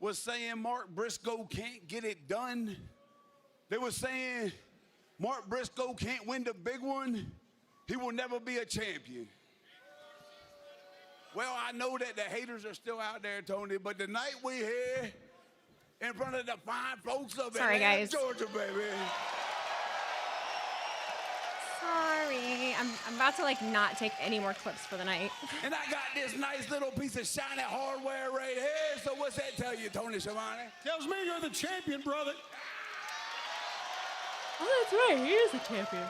was saying Mark Briscoe can't get it done. They were saying Mark Briscoe can't win the big one. He will never be a champion. Well, I know that the haters are still out there, Tony, but tonight we're here in front of the fine folks of Atlanta, Georgia, baby. Sorry, I'm about to like not take any more clips for the night. And I got this nice little piece of shiny hardware right here. So what's that tell you, Tony Schiavone? Tells me you're the champion, brother. Oh, that's right. He is a champion.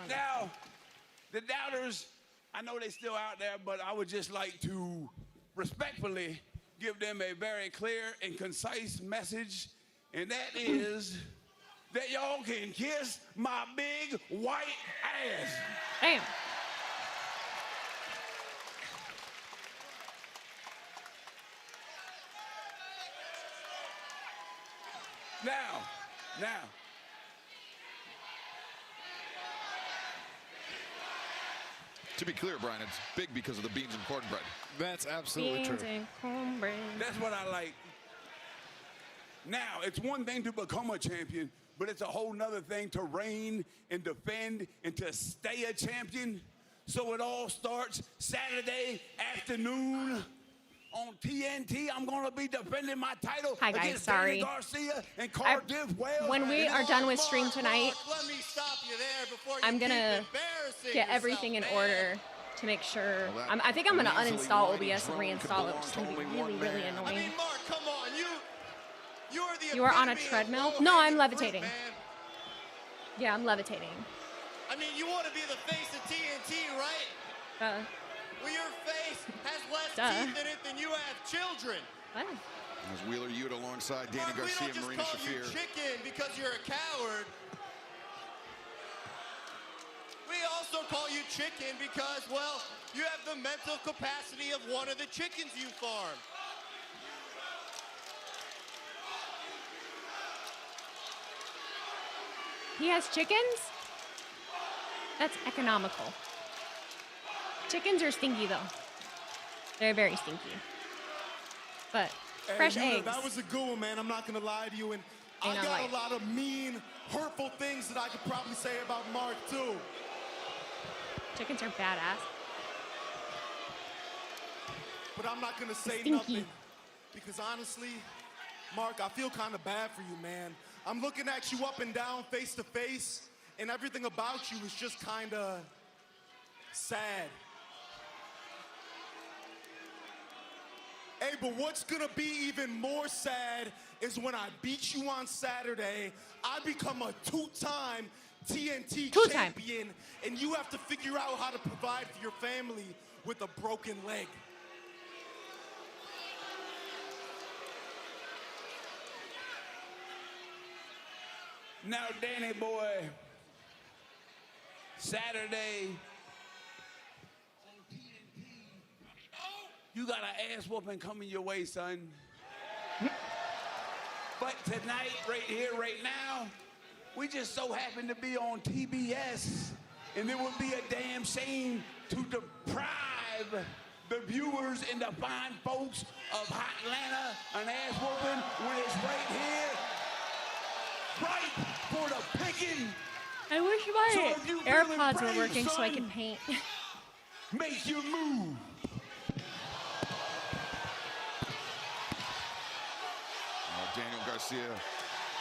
Now, the doubters, I know they're still out there, but I would just like to respectfully give them a very clear and concise message, and that is that y'all can kiss my big white ass. Damn. Now. To be clear, Brian, it's big because of the beans and cornbread. That's absolutely Beans true. and cornbread. That's what I like. Now, it's one thing to become a champion, but it's a whole nother thing to reign and defend and to stay a champion. So it all starts Saturday afternoon on TNT. I'm going to be defending my title Hi, guys, against sorry. Danny Garcia and Cardiff Wells. When we are done with stream tonight, Let me stop you there before you I'm going to embarrassing get everything in yourself, man. order to make sure. I think I'm going to uninstall OBS and reinstall it, which is going to be really, really I annoying. mean, Mark, come on. You are the You are on a epitome of treadmill? low-hanging No, I'm fruit, levitating. man. Yeah, I'm levitating. I mean, you want to be the face of TNT, right? Well, your face has less teeth in it than you have children. What? As Wheeler Yuta alongside Danny Mark, Garcia we and don't Marina just call you Shafir. chicken because you're a coward. We also call you chicken because, well, you have the mental capacity of one of the chickens you farm. He has chickens? That's economical. Chickens are stinky, though. They're very stinky. But fresh Hey, eggs. that was a good one, man. I'm not going to lie to you. And I Ain't no got lie. a lot of mean, hurtful things that I could probably say about Mark, too. Chickens are badass. But I'm not going to say Stinky. nothing. Because honestly, Mark, I feel kind of bad for you, man. I'm looking at you up and down, face to face, and everything about you is just kind of sad. Hey, but what's gonna be even more sad is when I beat you on Saturday, I become a two-time TNT champion, and you have to figure out how to provide for your family with a broken leg. Now, Danny boy, Saturday, you got an ass whooping coming your way, son. But tonight, right here, right now, we just so happen to be on TBS, and it would be a damn shame to deprive the viewers and the fine folks of Hot Atlanta an ass whooping when it's right here, right for the picking. I wish my So if you AirPods feeling were working brave, so I son, could paint. Make your move. Daniel Garcia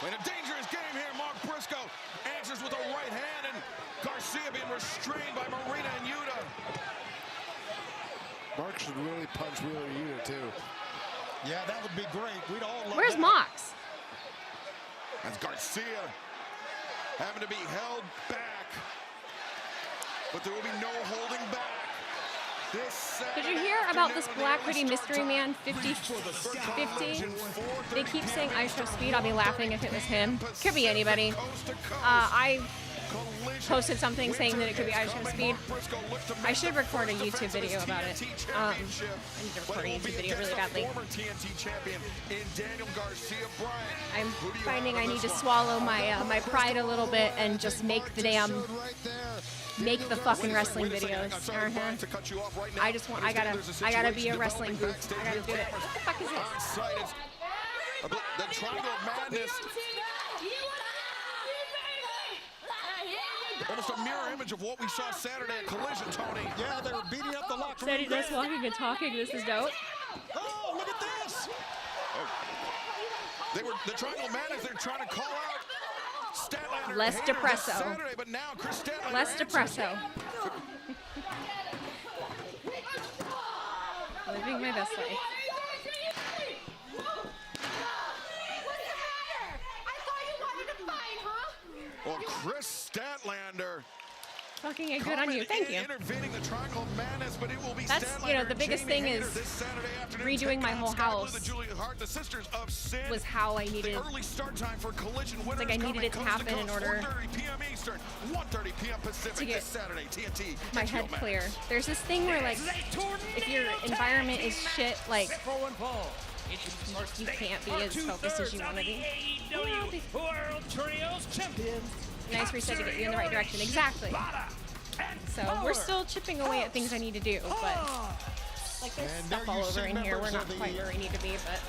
playing a dangerous game here. Mark Briscoe answers with a right hand, and Garcia being restrained by Marina and Yuta. Mark should really punch Wheeler Yuta, too. Yeah, that would be great. We'd all love Where's that. Mox? As Garcia having to be held back, but there will be no holding back. Did you hear about this Black Hoodie Mystery Man 50-50? They keep saying ISO Speed. I'll be laughing if it was him. Could be anybody. I posted something saying that it could be ISO Speed. I should record a YouTube video about it. I need to record a YouTube video really badly. I'm finding I need to swallow my my pride a little bit and just make the damn make the fucking wrestling videos. I gotta be a wrestling goof. I gotta do it. What the fuck is this? The Triangle of Madness. Almost a mirror image of what we saw Saturday at Collision, Tony. Yeah, they were beating up the locker room. Saturday Night Walking and Talking. This is dope. Oh, look at this. The Triangle of Madness, they're trying to call out Statlander. Less depresso. Saturday, but now Chris Statlander Less depresso. Living my best life. Well, Chris Statlander. Fucking a good on you. Thank you. Intervening the Triangle of Madness, but it will be That's, Statlander, you know, the biggest thing is redoing my whole house was how I needed. Early start time for Collision winners. Like I needed it to happen in order 1:30 p.m. Eastern, 1:30 p.m. Pacific to get this Saturday. TNT. my head clear. There's this thing where like if your environment is shit, like you can't be as focused as you want to be. World Trios Champions. Nice reset to get you in the right direction. Exactly. So we're still chipping away at things I need to do, but like there's stuff all over in here. We're not quite where we need to be, but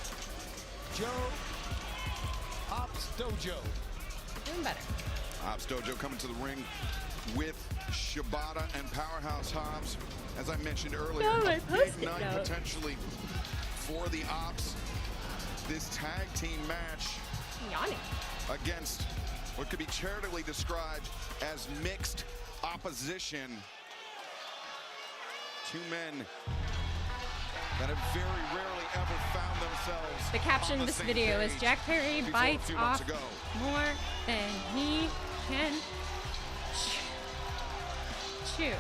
Joe Ops Dojo. doing better. Ops Dojo coming to the ring with Shibata and Powerhouse Hobbs. As I mentioned earlier, No, my a big Post-it night note. potentially for the Ops. This tag team match Yawning. against what could be charitably described as mixed opposition. Two men that have very rarely ever found themselves. The caption on of the this same video is page Jack Perry before a bites few months off ago. more than he can chew.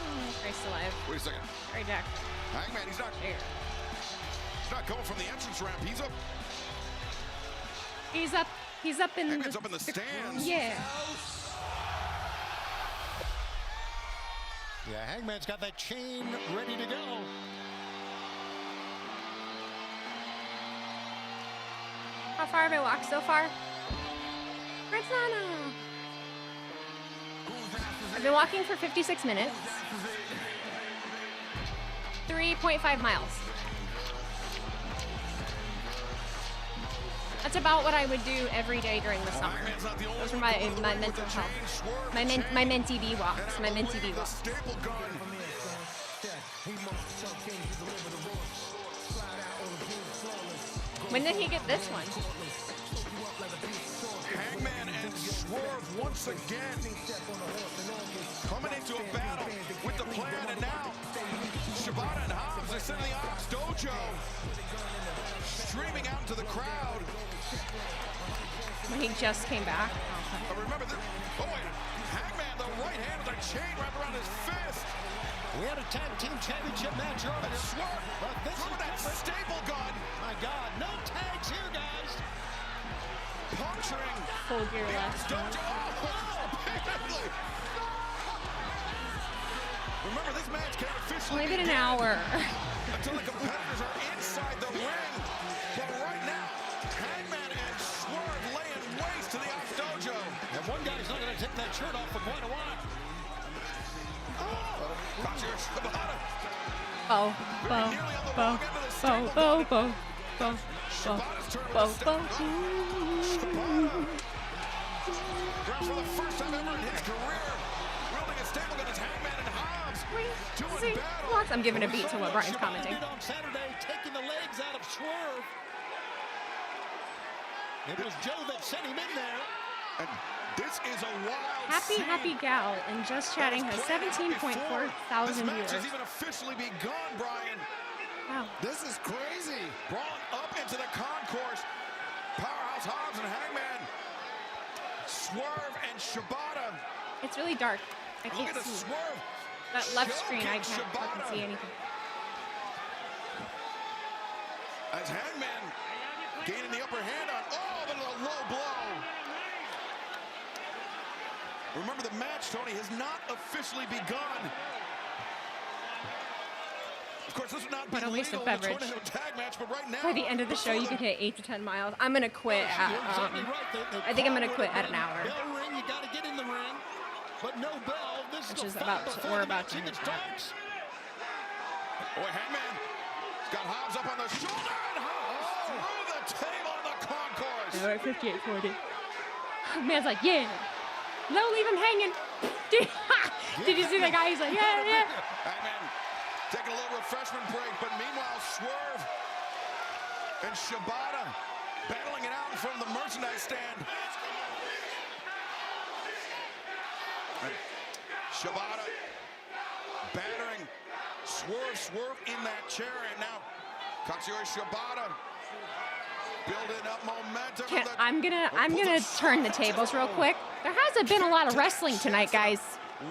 Oh, Christ alive. Wait a second. All right, Jack. Hangman, he's not going from the entrance ramp. He's up. He's up in Hangman's up in the stands. Yeah. Yeah, Hangman's got that chain ready to go. How far have I walked so far? Roxana. I've been walking for 56 minutes. 3.5 miles. That's about what I would do every day during the summer. Those are my mental health. My mentee bee walks. My mentee bee walks. When did he get this one? Hangman and Swerve once again coming into a battle with the plan, and now Shibata and Hobbs are sending the Ops Dojo streaming out into the crowd. When he just came back. Remember this? Oh wait, Hangman, the right hand with a chain wrapped around his fist. We had a tag team championship match earlier. And Swerve, But this remember that is staple gun? my God, no tags here, guys. Puncturing Full gear the left. Ops Dojo. Oh, repeatedly. Remember, this match can't officially Only been an begin hour. until the competitors are inside the ring. But right now, Hangman and Swerve laying waste to the Ops Dojo. And one guy's not going to take that shirt off for quite a while. Gotcha, Shibata. Bow, bow, bow, bow, bow, bow, bow, Shibata's turn bow, with a bow, step. bow. Shibata. Grabs for the first time ever in his career. Wielding a staple gun, it's Hangman and Hobbs. Doing battle. I'm giving a beat to what Brian's Shibata commenting. did on Saturday, taking the legs out of Swerve. It was Joe that sent him in there. And this is a wild Happy scene. Happy Gal and Just Chatting has 17.4 thousand This match viewers. has even officially begun, Brian. Wow. This is crazy. Brought up into the concourse. Powerhouse Hobbs and Hangman. Swerve and Shibata. It's really dark. I Look can't at the see. Swerve. That left screen, I choking can't fucking Shibata. see anything. As Hangman gaining the upper hand on, oh, but a low blow. Remember, the match, Tony, has not officially begun. Of course, this would not be What a waste of legal in the beverage. tornado tag match, but right now, By the end of the show, you could hit 8 to 10 miles. I'm gonna quit at, You're exactly right. I think I'm gonna quit at an hour. Bell ring, you got to get in the but no bell. This Which is is about to, we're about to hit that. Boy, Hangman got Hobbs up on the shoulder and Hobbs through the table on the concourse. We're at 58-40. Man's like, yeah. No, leave him hanging. Did you see that guy? He's like, yeah. Hangman taking a little refreshment break, but meanwhile, Swerve and Shibata battling it out from the merchandise stand. Shibata battering Swerve in that chair, and now Katsuyori Shibata building up momentum. I'm gonna turn the tables real quick. There hasn't been a lot of wrestling tonight, guys.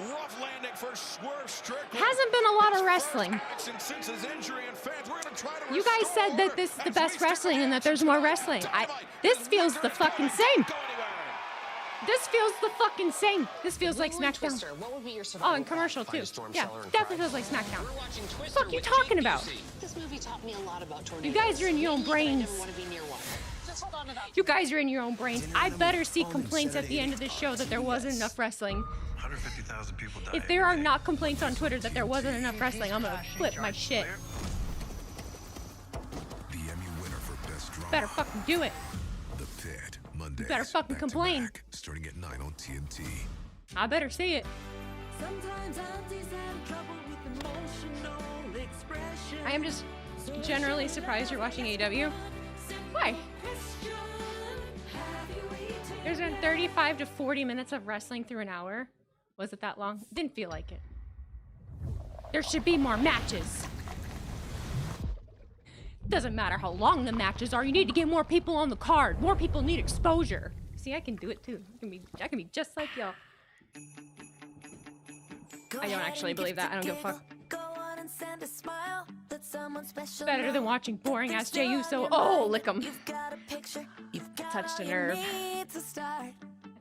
Rough landing for Swerve Strickland. Hasn't been a lot of wrestling. Since his injury, and fans, we're gonna try to You guys said that this is the best wrestling and that there's more wrestling. This feels the fucking same. This feels the fucking same. This feels like SmackDown. Oh, and commercial too. Yeah, definitely feels like SmackDown. What the fuck are you talking about? This movie taught me a lot about tornadoes. You guys are in your own brains. You guys are in your own brains. I better see complaints at the end of this show that there wasn't enough wrestling. 150,000 people died. If there are not complaints on Twitter that there wasn't enough wrestling, I'm gonna flip my shit. The Emmy winner for Best Drama. Better fucking do it. The Pit, Mondays. Better fucking complain. Back, starting at 9 on TNT. I better see it. I am just generally surprised you're watching AEW. Why? There's been 35 to 40 minutes of wrestling through an hour. Was it that long? Didn't feel like it. There should be more matches. Doesn't matter how long the matches are. You need to get more people on the card. More people need exposure. See, I can do it too. I can be just like y'all. I don't actually believe that. I don't give a fuck. Better than watching boring ass Jey Uso. Oh, lick him. Touched a nerve. I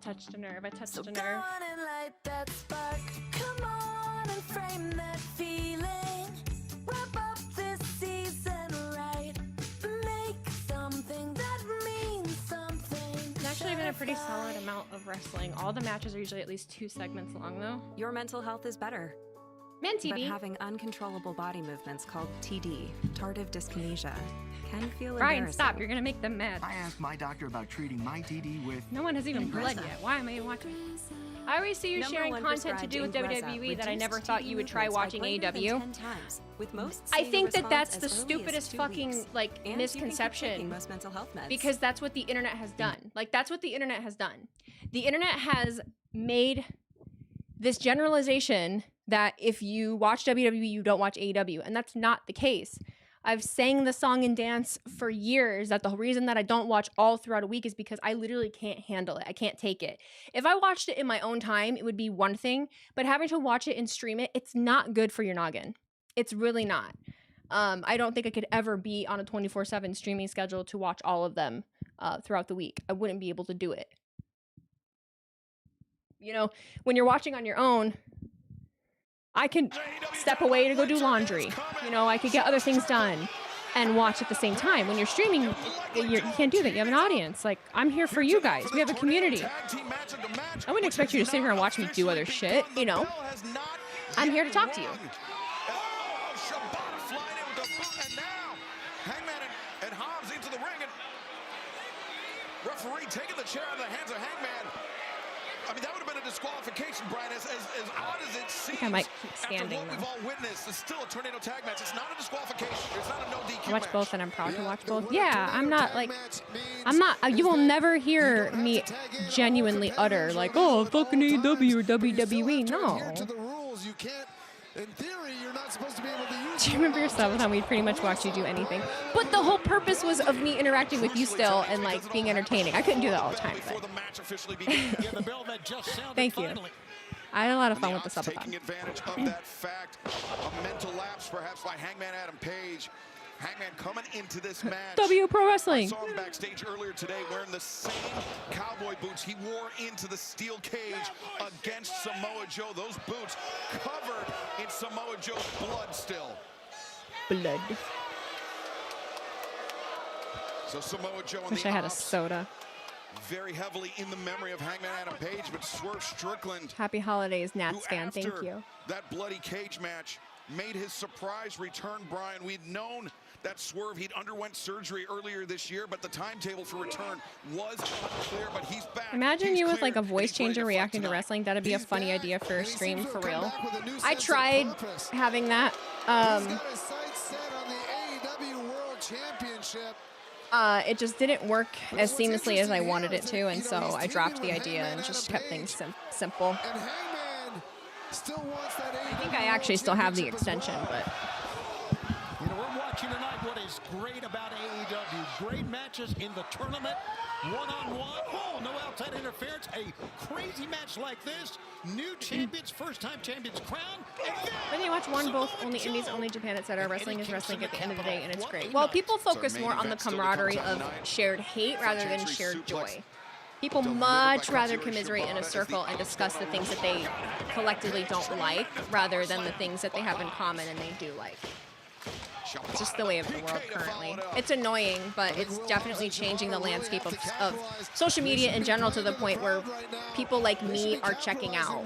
touched a nerve. I touched a nerve. Come on and frame that feeling. Wrap up this season right. Make something that means something. It's actually been a pretty solid amount of wrestling. All the matches are usually at least 2 segments long, though. Your mental health is better. Men TV. But having uncontrollable body movements called TD, tardive dyskinesia, can feel Brian, embarrassing. stop. You're gonna make them mad. I asked my doctor about treating my TD with... No one has even bled yet. Why am I watching? I always see you sharing content to do with WWE that I never thought you would try watching AEW. I think that that's the stupidest fucking, like, misconception. Because that's what the internet has done. Like, that's what the internet has done. The internet has made this generalization that if you watch WWE, you don't watch AEW. And that's not the case. I've sang the song and dance for years that the reason that I don't watch all throughout a week is because I literally can't handle it. I can't take it. If I watched it in my own time, it would be one thing, but having to watch it and stream it, it's not good for your noggin. It's really not. I don't think I could ever be on a 24/7 streaming schedule to watch all of them throughout the week. I wouldn't be able to do it. You know, when you're watching on your own, I can step away to go do laundry. You know, I could get other things done and watch at the same time. When you're streaming, you can't do that. You have an audience. Like, I'm here for you guys. We have a community. I wouldn't expect you to sit here and watch me do other shit, you know. I'm here to talk to you. Hangman and Hobbs into the ring, and referee taking the chair out of the hands of Hangman. I mean, that would have been a disqualification, Brian, as odd as it seems. I think I might keep standing, after what we've all witnessed, it's still a tornado tag match. It's not a disqualification. It's not a no DQ I watch both, and I'm proud to watch both. Yeah, I'm not like, you will never hear me genuinely utter like, oh, fucking AEW or WWE. No. In theory, you're not supposed to be able to use. Do you remember your stuff how we'd pretty much watch you do anything? But the whole purpose was of me interacting with you still and like being entertaining. I couldn't do that all the time. But... Thank you. I had a lot of fun with the subathon. Taking advantage of that fact, a mental lapse perhaps by Hangman Adam Page. Hangman coming into this match. W Pro Wrestling. I saw him backstage earlier today wearing the same cowboy boots he wore into the steel cage against Samoa Joe. Those boots covered in Samoa Joe's blood still. Blood. So Samoa Joe on Wish the I had a soda. very heavily in the memory of Hangman Adam Page, but Swerve Strickland, Happy holidays, Nats who fan. Thank after you. that bloody cage match made his surprise return, Brian. We'd known that Swerve, he'd underwent surgery earlier this year, but the timetable for return was unclear, but he's back. Imagine you with like a voice changer reacting to wrestling. That'd be a funny idea for a stream, for real. I tried having that. It just didn't work as seamlessly as I wanted it to, and so I dropped the idea and just kept things simple. I think I actually still have the extension, but... You know, we're watching tonight what is great about AEW. Great matches in the tournament, one-on-one. Oh, no outside interference. A crazy match like this. New champions, first-time champions crown. When you watch one, both, only Indies, only Japan, etc., wrestling is wrestling at the end of the day, and it's great. Well, people focus more on the camaraderie of shared hate rather than shared joy. People much rather commiserate in a circle and discuss the things that they collectively don't like rather than the things that they have in common and they do like. It's just the way of the world currently. It's annoying, but it's definitely changing the landscape of social media in general to the point where people like me are checking out.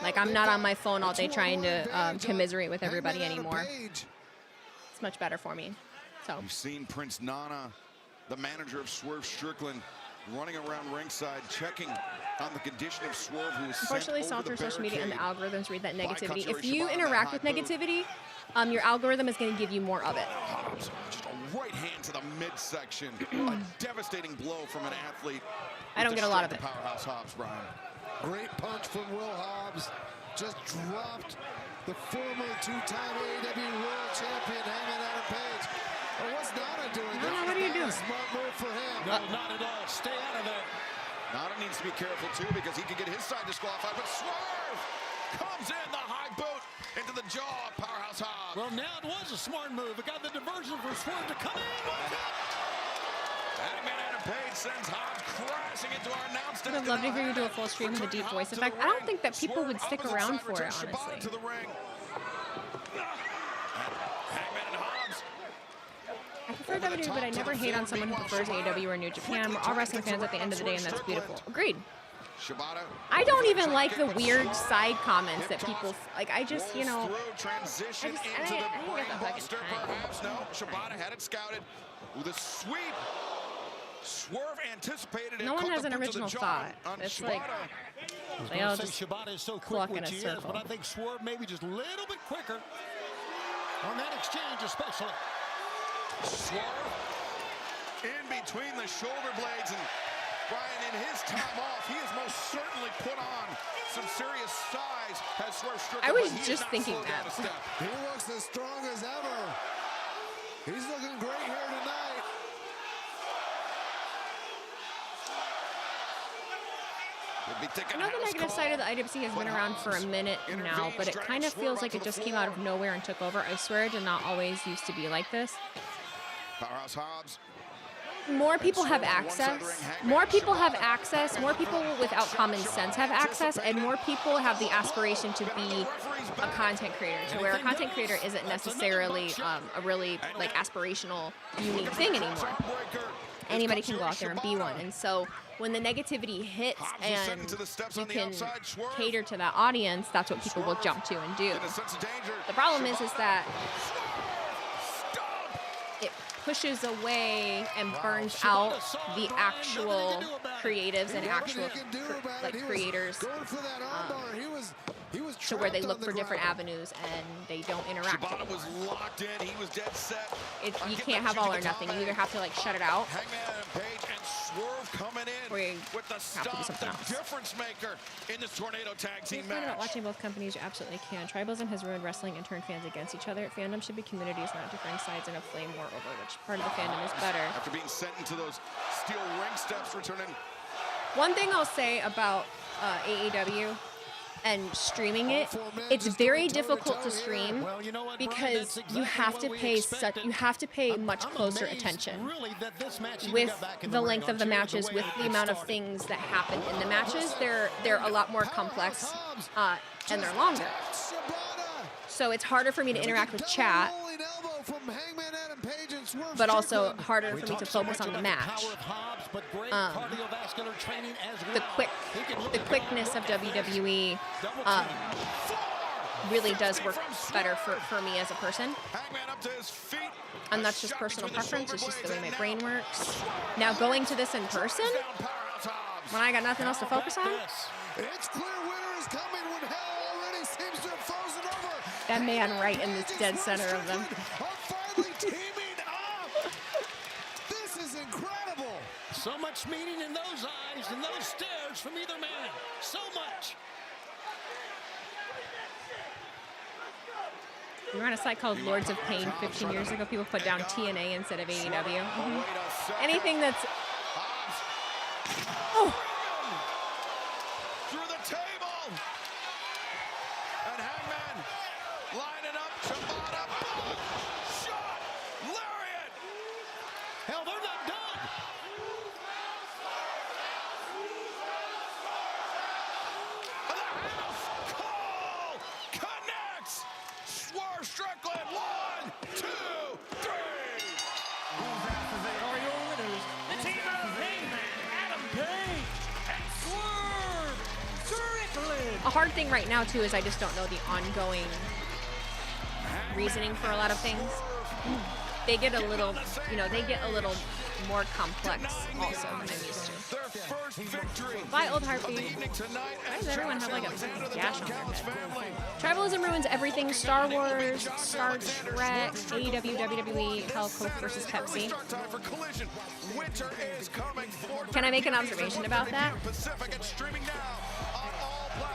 Like, I'm not on my phone all day trying to commiserate with everybody anymore. It's much better for me. So You've seen Prince Nana, the manager of Swerve Strickland, running around ringside, checking on the condition of Swerve, who is unfortunately, all through social media and the algorithms read that negativity. If you interact with negativity, your algorithm is going to give you more of it. Just a right hand to the midsection. A devastating blow from an athlete. I don't get a lot of it. Powerhouse Hobbs, Brian. Great punch from Will Hobbs. Just dropped the former two-time AEW World Champion, Hangman Adam Page. Oh, what's Nana doing? Nana, what are you doing? Smart move for him. No, not at all. Stay out of there. Nana needs to be careful, too, because he could get his side disqualified. But Swerve comes in, the high boot into the jaw of Powerhouse Hobbs. Well, now it was a smart move. It got the diversion for Swerve to come in. Hangman Adam Page sends Hobbs crashing into our announce desk. I'd love to hear you do a full stream with a deep voice effect. I don't think that people would stick around for it, honestly. To the ring. Hangman and Hobbs. I prefer WWE, but I never hate on someone who prefers AEW or New Japan. We're all wrestling fans at the end of the day, and that's beautiful. Agreed. I don't even like the weird side comments that people like. I just, you know, I didn't get the fucking time. No, Shibata had it scouted with a sweep. Swerve anticipated it. No one has an original thought. It's like they all just Shibata is so cluck quick in a when she is, circle. but I think Swerve maybe just a little bit quicker on that exchange, especially. Swerve in between the shoulder blades, and Brian, in his time off, he has most certainly put on some serious size. Has Swerve Strickland, I was but he just has not thinking slowed down that. a step. He looks as strong as ever. He's looking great here tonight. I know the negative side of the IWC has been around for a minute now, but it kind of feels like it just came out of nowhere and took over. I swear it did not always used to be like this. Powerhouse Hobbs. More people have access. More people have access. More people without common sense have access, and more people have the aspiration to be a content creator. To where a content creator isn't necessarily a really like aspirational, unique thing anymore. Anybody can go out there and be one. And so when the negativity hits and you can cater to that audience, that's what people will jump to and do. The problem is that it pushes away and burns out the actual creatives and actual like creators to where they look for different avenues and they don't interact. Shibata was locked in. He was dead set. You can't have all or nothing. You either have to like shut it out, Swerve coming in or you with the have to do something else. difference maker in this tornado tag team If you're about match. watching both companies, you absolutely can. Tribalism has ruined wrestling and turned fans against each other. Fandom should be communities, not differing sides in a flame war over which part of the fandom is better. After being sent into those steel ring steps, returning. One thing I'll say about AEW and streaming it, it's very difficult to stream because you have to pay much closer attention with the length of the matches, with the amount of things that happen in the matches. They're a lot more complex and they're longer. So it's harder for me to interact with chat but also harder for me to focus on the match. The quickness of WWE really does work better for me as a person. And that's just personal preference. It's just the way my brain works. Now going to this in person, when I got nothing else to focus on, It's clear winner is coming when hell already seems to have frozen over. that man right in the dead center of them. Are finally teaming up. This is incredible. So much meaning in those eyes and those stares from either man. So much. We were on a site called Lords of Pain 15 years ago. People put down TNA instead of AEW. Anything that's... Oh! Through the table. And Hangman lining up. Shibata. Shot. Lariat. Hell, they're not done. And the house call connects. Swerve Strickland. 1, 2, 3. Are your winners, the team of Hangman, Adam Page, and Swerve Strickland. A hard thing right now, too, is I just don't know the ongoing reasoning for a lot of things. They get a little, they get a little more complex also than I'm used to. Bye, old Harpy. Why does everyone have like a fucking gash on their head? Tribalism ruins everything. Star Wars, Star Trek, AEW, WWE, hell, Coke versus Pepsi. Can I make an observation about that?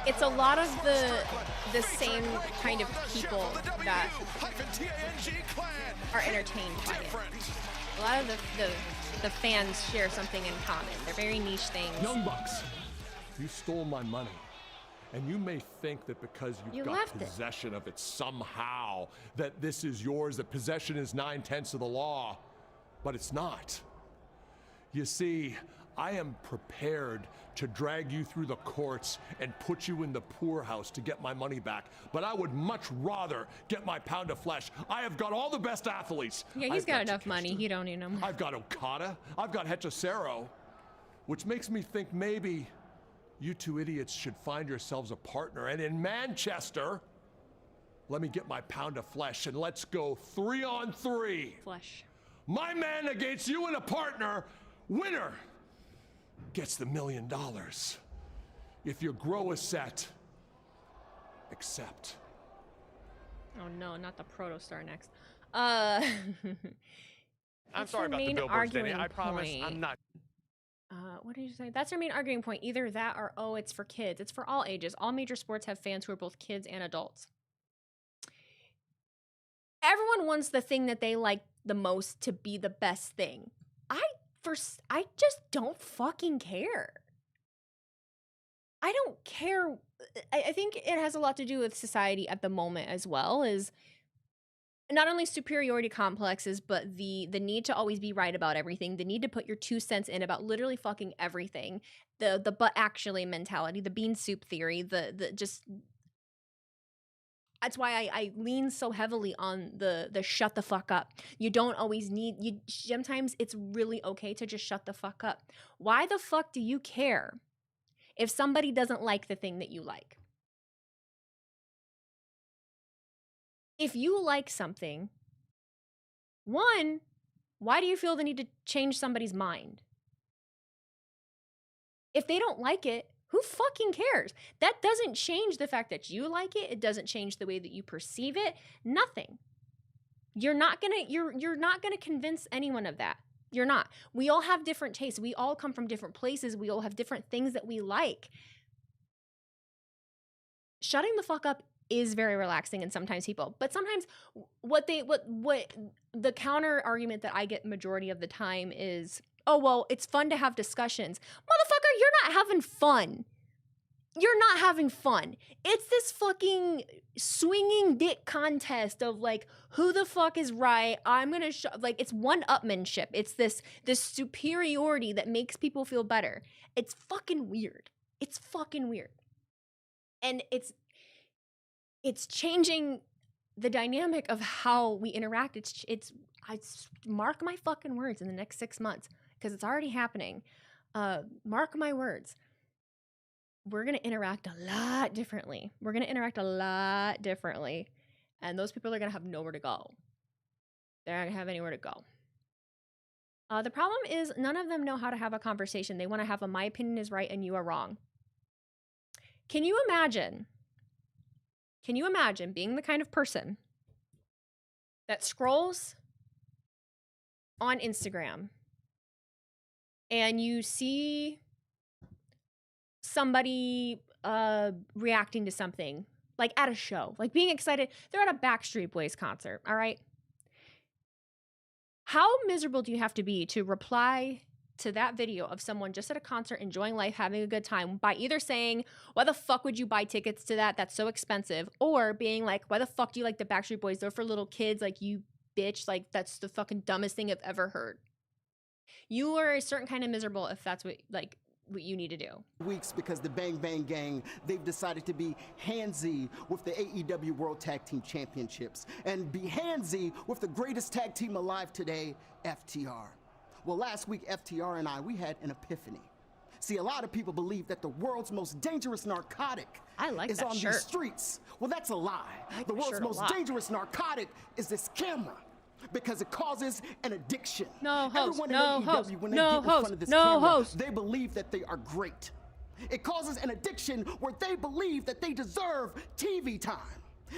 It's a lot of the same kind of people that are entertained by it. A lot of the fans share something in common. They're very niche things. Young Bucks, you stole my money. And you may think that because you've got possession of it somehow, that this is yours, that possession is 9/10 of the law. But it's not. You see, I am prepared to drag you through the courts and put you in the poorhouse to get my money back. But I would much rather get my pound of flesh. I have got all the best athletes. Yeah, he's got enough money. You don't need him. I've got Okada. I've got Hechicero. Which makes me think maybe you two idiots should find yourselves a partner. And in Manchester, let me get my pound of flesh and let's go 3-on-3. Flesh. My man against you and a partner. Winner gets the $1 million. If your grow is set, accept. Oh no, not the Protostar next. I'm sorry about the billboards, Danny. I promise I'm not. What did you say? That's our main arguing point. Either that or, oh, it's for kids. It's for all ages. All major sports have fans who are both kids and adults. Everyone wants the thing that they like the most to be the best thing. I just don't fucking care. I don't care. I think it has a lot to do with society at the moment as well, is not only superiority complexes, but the need to always be right about everything, the need to put your 2 cents in about literally fucking everything, the but actually mentality, the bean soup theory, the just... That's why I lean so heavily on the shut the fuck up. You don't always need, sometimes it's really okay to just shut the fuck up. Why the fuck do you care if somebody doesn't like the thing that you like? If you like something, one, why do you feel the need to change somebody's mind? If they don't like it, who fucking cares? That doesn't change the fact that you like it. It doesn't change the way that you perceive it. Nothing. You're not gonna convince anyone of that. You're not. We all have different tastes. We all come from different places. We all have different things that we like. Shutting the fuck up is very relaxing, and sometimes but sometimes what the counter argument that I get majority of the time is, oh, well, it's fun to have discussions. Motherfucker, you're not having fun. You're not having fun. It's this fucking swinging dick contest of like, who the fuck is right? I'm gonna it's one-upmanship. It's this superiority that makes people feel better. It's fucking weird. It's fucking weird. And it's changing the dynamic of how we interact, I mark my fucking words in the next 6 months, because it's already happening. Mark my words. We're going to interact a lot differently. And those people are going to have nowhere to go. They're not going to have anywhere to go. The problem is none of them know how to have a conversation. They want to have my opinion is right and you are wrong. Can you imagine being the kind of person that scrolls on Instagram and you see somebody reacting to something, like at a show, like being excited? They're at a Backstreet Boys concert, all right? How miserable do you have to be to reply to that video of someone just at a concert, enjoying life, having a good time, by either saying, why the fuck would you buy tickets to that? That's so expensive. Or being like, why the fuck do you like the Backstreet Boys? They're for little kids, like, you bitch. Like, that's the fucking dumbest thing I've ever heard. You are a certain kind of miserable if that's what you need to do. Weeks because the Bang Bang Gang, they've decided to be handsy with the AEW World Tag Team Championships and be handsy with the greatest tag team alive today, FTR. Well, last week, FTR and we had an epiphany. See, a lot of people believe that the world's most dangerous narcotic is on these streets. Well, that's a lie. The world's most dangerous narcotic is this camera, because it causes an addiction. Everyone in AEW, when they get in front of this camera, they believe that they are great. It causes an addiction where they believe that they deserve TV time.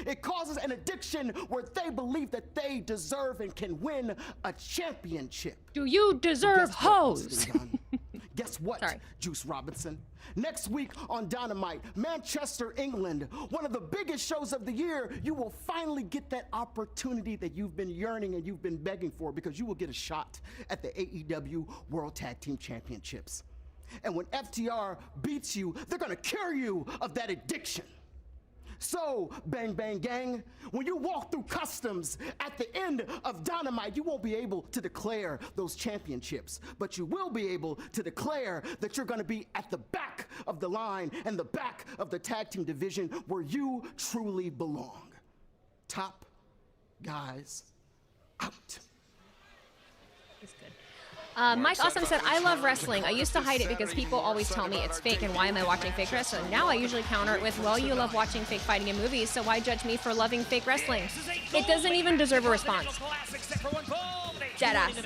It causes an addiction where they believe that they deserve and can win a championship. Do you deserve hoes? Guess what, Juice Robinson? Next week on Dynamite, Manchester, England, one of the biggest shows of the year, you will finally get that opportunity that you've been yearning and you've been begging for, because you will get a shot at the AEW World Tag Team Championships. And when FTR beats you, they're gonna cure you of that addiction. So, Bang Bang Gang, when you walk through customs at the end of Dynamite, you won't be able to declare those championships, but you will be able to declare that you're going to be at the back of the line and the back of the tag team division where you truly belong. Top guys out. It's good. Mike Awesome said, I love wrestling. I used to hide it because people always tell me it's fake and why am I watching fake wrestling? Now I usually counter it with, well, you love watching fake fighting in movies, so why judge me for loving fake wrestling? It doesn't even deserve a response. Deadass.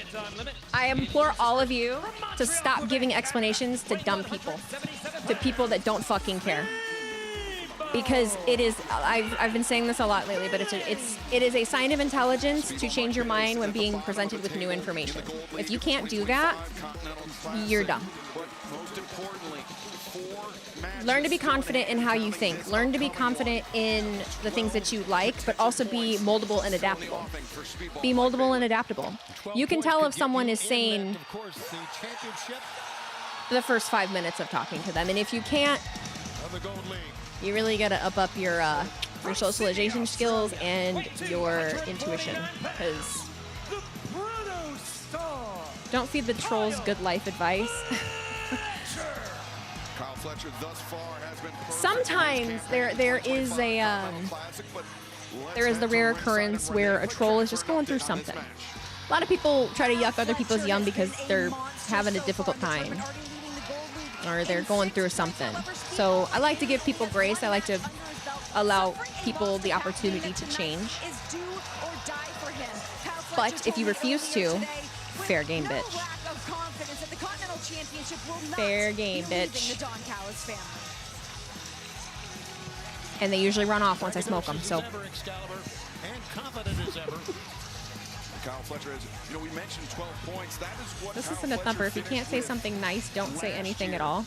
I implore all of you to stop giving explanations to dumb people, to people that don't fucking care. Because it is, I've been saying this a lot lately, but it is a sign of intelligence to change your mind when being presented with new information. If you can't do that, you're dumb. Learn to be confident in how you think. Learn to be confident in the things that you like, but also be moldable and adaptable. Be moldable and adaptable. You can tell if someone is sane the first 5 minutes of talking to them, and if you can't, you really gotta up your socialization skills and your intuition, because don't feed the trolls good life advice. Sometimes there is the rare occurrence where a troll is just going through something. A lot of people try to yuck other people's yum because they're having a difficult time, or they're going through something. So I like to give people grace. I like to allow people the opportunity to change. But if you refuse to, fair game, bitch. Fair game, bitch. And they usually run off once I smoke them, so. Kyle Fletcher has, we mentioned 12 points. That is what this isn't a thumper. If you can't say something nice, don't say anything at all.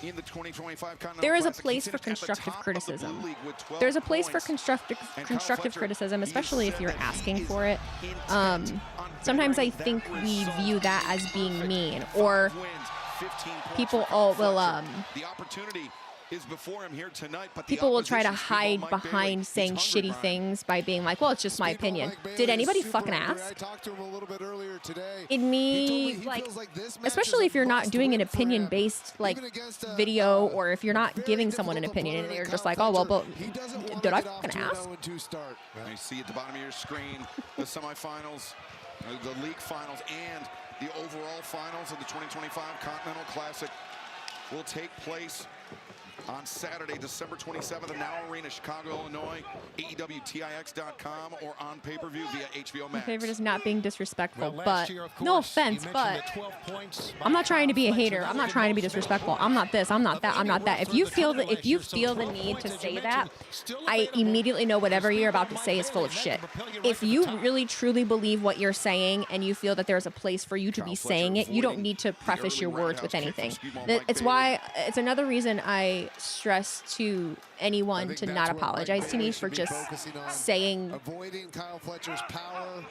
In the 2025 there is a place for constructive criticism. There's a place for constructive criticism, especially if you're asking for it. Sometimes I think we view that as being mean, or people will is before him here tonight. But people will try to hide behind saying shitty things by being like, well, it's just my opinion. Did anybody fucking ask? I talked to him a little bit earlier today. In me, like, especially if you're not doing an opinion-based like video, or if you're not giving someone an opinion and they're just like, oh well, but did I fucking ask? You see at the bottom of your screen the semifinals, the league finals, and the overall finals of the 2025 Continental Classic will take place on Saturday, December 27th at Now Arena, Chicago, Illinois. AEWTIX.com or on pay-per-view via HBO Max. My favorite is not being disrespectful, but no offense, but I'm not trying to be a hater. I'm not trying to be disrespectful. I'm not this. I'm not that. I'm not that. If you feel the need to say that, I immediately know whatever you're about to say is full of shit. If you really truly believe what you're saying and you feel that there's a place for you to be saying it, you don't need to preface your words with anything. It's why it's another reason I stress to anyone to not apologize to me for just saying avoiding Kyle Fletcher's power,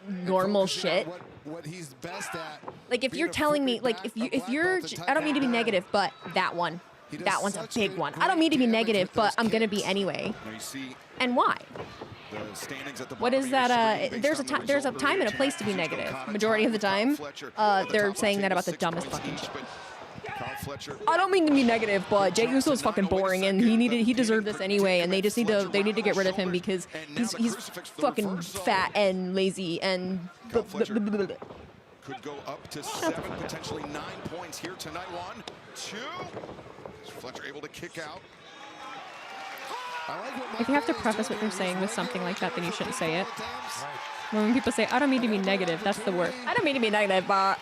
normal shit. What he's best at. Like if you're telling me, like if you're, I don't mean to be negative, but that one's a big one. I don't mean to be negative, but I'm gonna be anyway. And why? What is that? There's a time and a place to be negative. Majority of the time, they're saying that about the dumbest fucking shit. I don't mean to be negative, but Jey Uso is fucking boring, and he deserved this anyway, and they need to get rid of him because he's fucking fat and lazy and. Could go up to 7, potentially 9 points here tonight. 1, 2. Is Fletcher able to kick out? If you have to preface what you're saying with something like that, then you shouldn't say it. When people say, I don't mean to be negative, that's the word. I don't mean to be negative, but.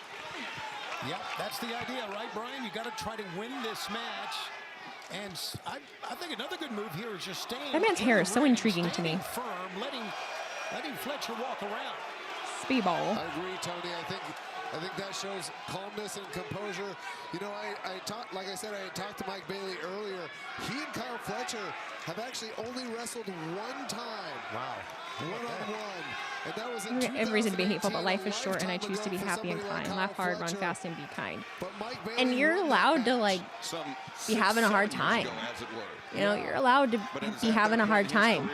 Yeah, that's the idea, right, Brian? You got to try to win this match. And I think another good move here is just staying. That man's hair is so intriguing to me. Firm, letting Fletcher walk around. Speedball. I agree, Tony. I think that shows calmness and composure. You know, like I said, I had talked to Mike Bailey earlier. He and Kyle Fletcher have actually only wrestled one time. Wow. One-on-one. And that was in every reason to be hateful, but life is short, and I choose to be happy and kind. Laugh hard, run fast, and be kind. And you're allowed to like be having a hard time. You know, you're allowed to be having a hard time.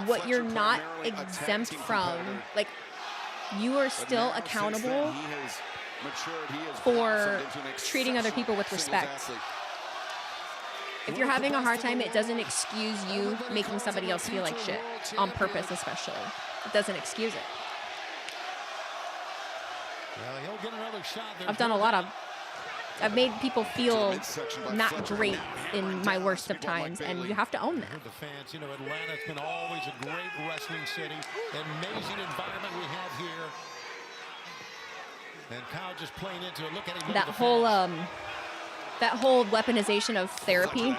What you're not exempt from, like, you are still accountable for treating other people with respect. If you're having a hard time, it doesn't excuse you making somebody else feel like shit, on purpose especially. It doesn't excuse it. Well, he'll get another shot there. I've done a lot of... I've made people feel not great in my worst of times, and you have to own that. The fans, you know, Atlanta's been always a great wrestling city. Amazing environment we have here. And Kyle just playing into it. Look at him. That whole weaponization of therapy.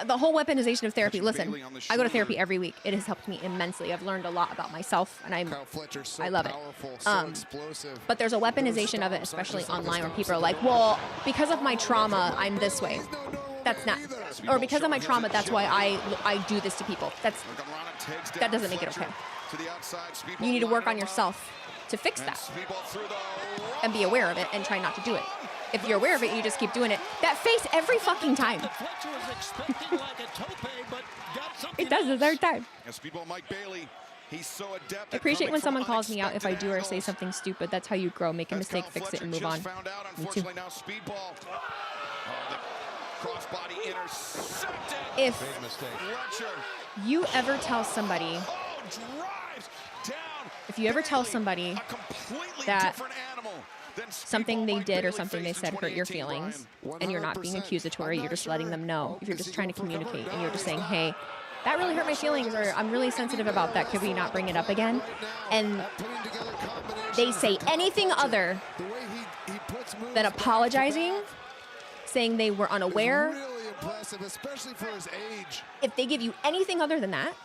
The whole weaponization of therapy. Listen, I go to therapy every week. It has helped me immensely. I've learned a lot about myself, and I love it. But there's a weaponization of it, especially online, where people are like, well, because of my trauma, I'm this way. That's not. Or because of my trauma, that's why I do this to people. That doesn't make it okay. You need to work on yourself to fix that and be aware of it and try not to do it. If you're aware of it, you just keep doing it. That face every fucking time. It does the third time. I appreciate when someone calls me out if I do or say something stupid. That's how you grow. Make a mistake, fix it, and move on. Me too. If you ever tell somebody, that something they did or something they said hurt your feelings, and you're not being accusatory, you're just letting them know. If you're just trying to communicate and you're just saying, hey, that really hurt my feelings, or I'm really sensitive about that, could we not bring it up again? And they say anything other than apologizing, saying they were unaware. Really impressive, especially for his age. If they give you anything other than that,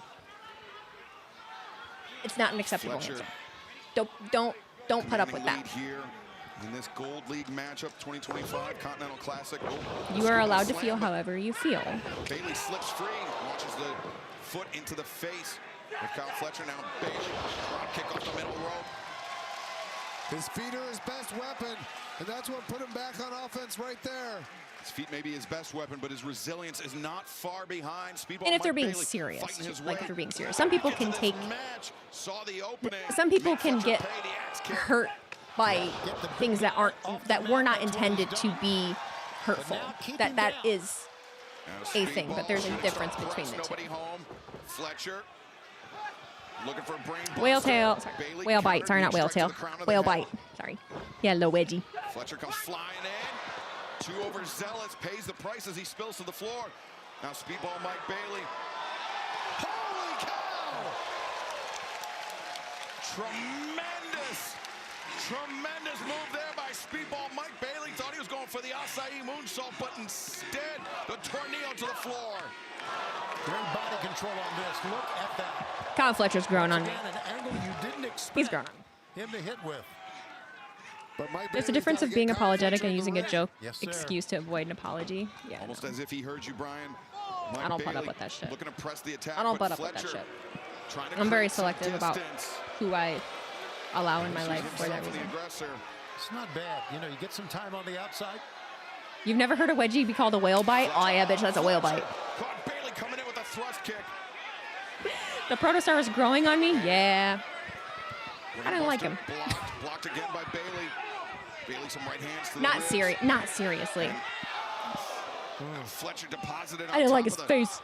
it's not an acceptable answer. Don't put up with that. In this Gold League matchup, 2025 Continental Classic. You are allowed to feel however you feel. Bailey slips free, launches the foot into the face of Kyle Fletcher. Now Bailey, drop kick off the middle rope. His feet are his best weapon, and that's what put him back on offense right there. His feet may be his best weapon, but his resilience is not far behind. Speedball And if they're Mike being Bailey serious, fighting his like way. if they're being serious, some people can take. Saw the opening. Some people Made can Fletcher get pay the axe kick. hurt by things that were not intended to be hurtful. That is a thing, but there's a difference between the two. Nobody home. Fletcher looking for a brain Whale tail, sorry, whale bite. Sorry, not whale tail. Whale bite. Sorry. Yeah, low wedgie. Fletcher comes flying in. Too overzealous, pays the price as he spills to the floor. Now Speedball Mike Bailey. Holy cow! Tremendous move there by Speedball Mike Bailey. Thought he was going for the acai moonsault, but instead the tornado to the floor. Great body control on this. Look at that. Kyle Fletcher's grown on me. An angle you didn't expect He's grown on me. him to hit with. But Mike There's a Bailey's difference gotta of get being Kyle apologetic Fletcher and in the using a ring. joke Yes, sir. excuse to avoid an apology. Yeah. Almost as if he heard you, Brian. Mike I don't put up Bailey with that shit. Looking to press the attack, I don't but put up with that Fletcher shit. trying to I'm very create some selective about distance. who I allow in my This life is for that himself the reason. aggressor. It's not bad. You know, you get some time on the outside. You've never heard a wedgie be called a whale bite? Oh yeah, bitch, that's a whale bite. Caught Bailey coming in with a thrust kick. The Protostar is growing on me? Yeah. I don't like him. Blocked again by Bailey. Bailey some right hands to the Not ribs. serious. Not seriously. Fletcher deposited on I didn't like top his of the- face.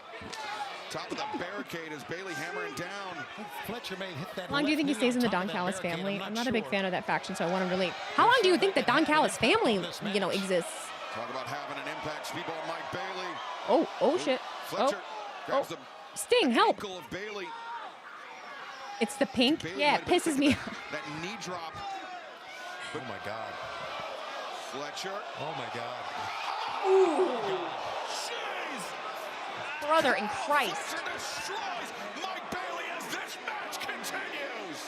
Top of the barricade as Bailey hammering down. Fletcher may hit that. How long do you think he stays in the Don Callis family? I'm not a big fan of that faction, so I want him to leave. How long do you think the Don Callis family, exists? Talk about having an impact. Speedball Mike Bailey. Oh shit. Fletcher grabs the Sting, help. ankle of Bailey. It's the pink? Bailey Yeah, might it have been pisses thinking me off. That knee drop. Oh my God. Fletcher. Oh my God. Ooh. Brother in Christ. Fletcher destroys Mike Bailey as this match continues.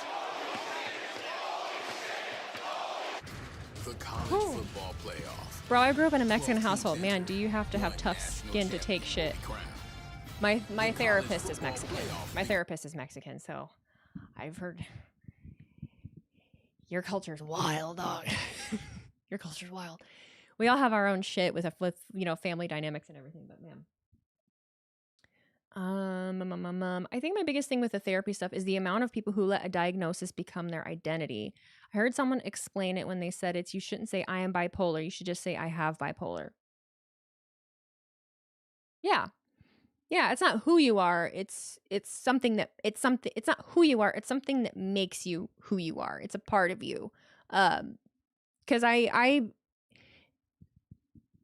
The college football playoff. Bro, I grew up in a Mexican household. Man, do you have to have tough skin to take shit. My therapist is Mexican. My therapist is Mexican, so I've heard your culture's wild, dog. Your culture's wild. We all have our own shit with family dynamics and everything, but man. I think my biggest thing with the therapy stuff is the amount of people who let a diagnosis become their identity. I heard someone explain it when they said you shouldn't say I am bipolar. You should just say I have bipolar. Yeah. Yeah, it's not who you are. It's not who you are. It's something that makes you who you are. It's a part of you. Cuz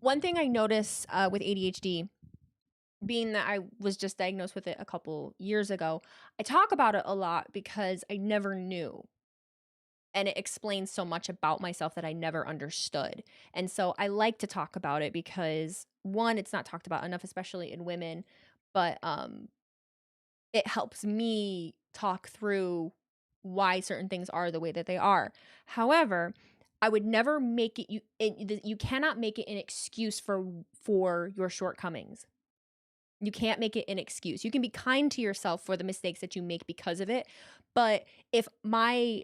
one thing I notice with ADHD, being that I was just diagnosed with it a couple years ago, I talk about it a lot because I never knew. And it explains so much about myself that I never understood. And so I like to talk about it because, one, it's not talked about enough, especially in women, but it helps me talk through why certain things are the way that they are. However, I would never make it, you cannot make it an excuse for your shortcomings. You can't make it an excuse. You can be kind to yourself for the mistakes that you make because of it. But if my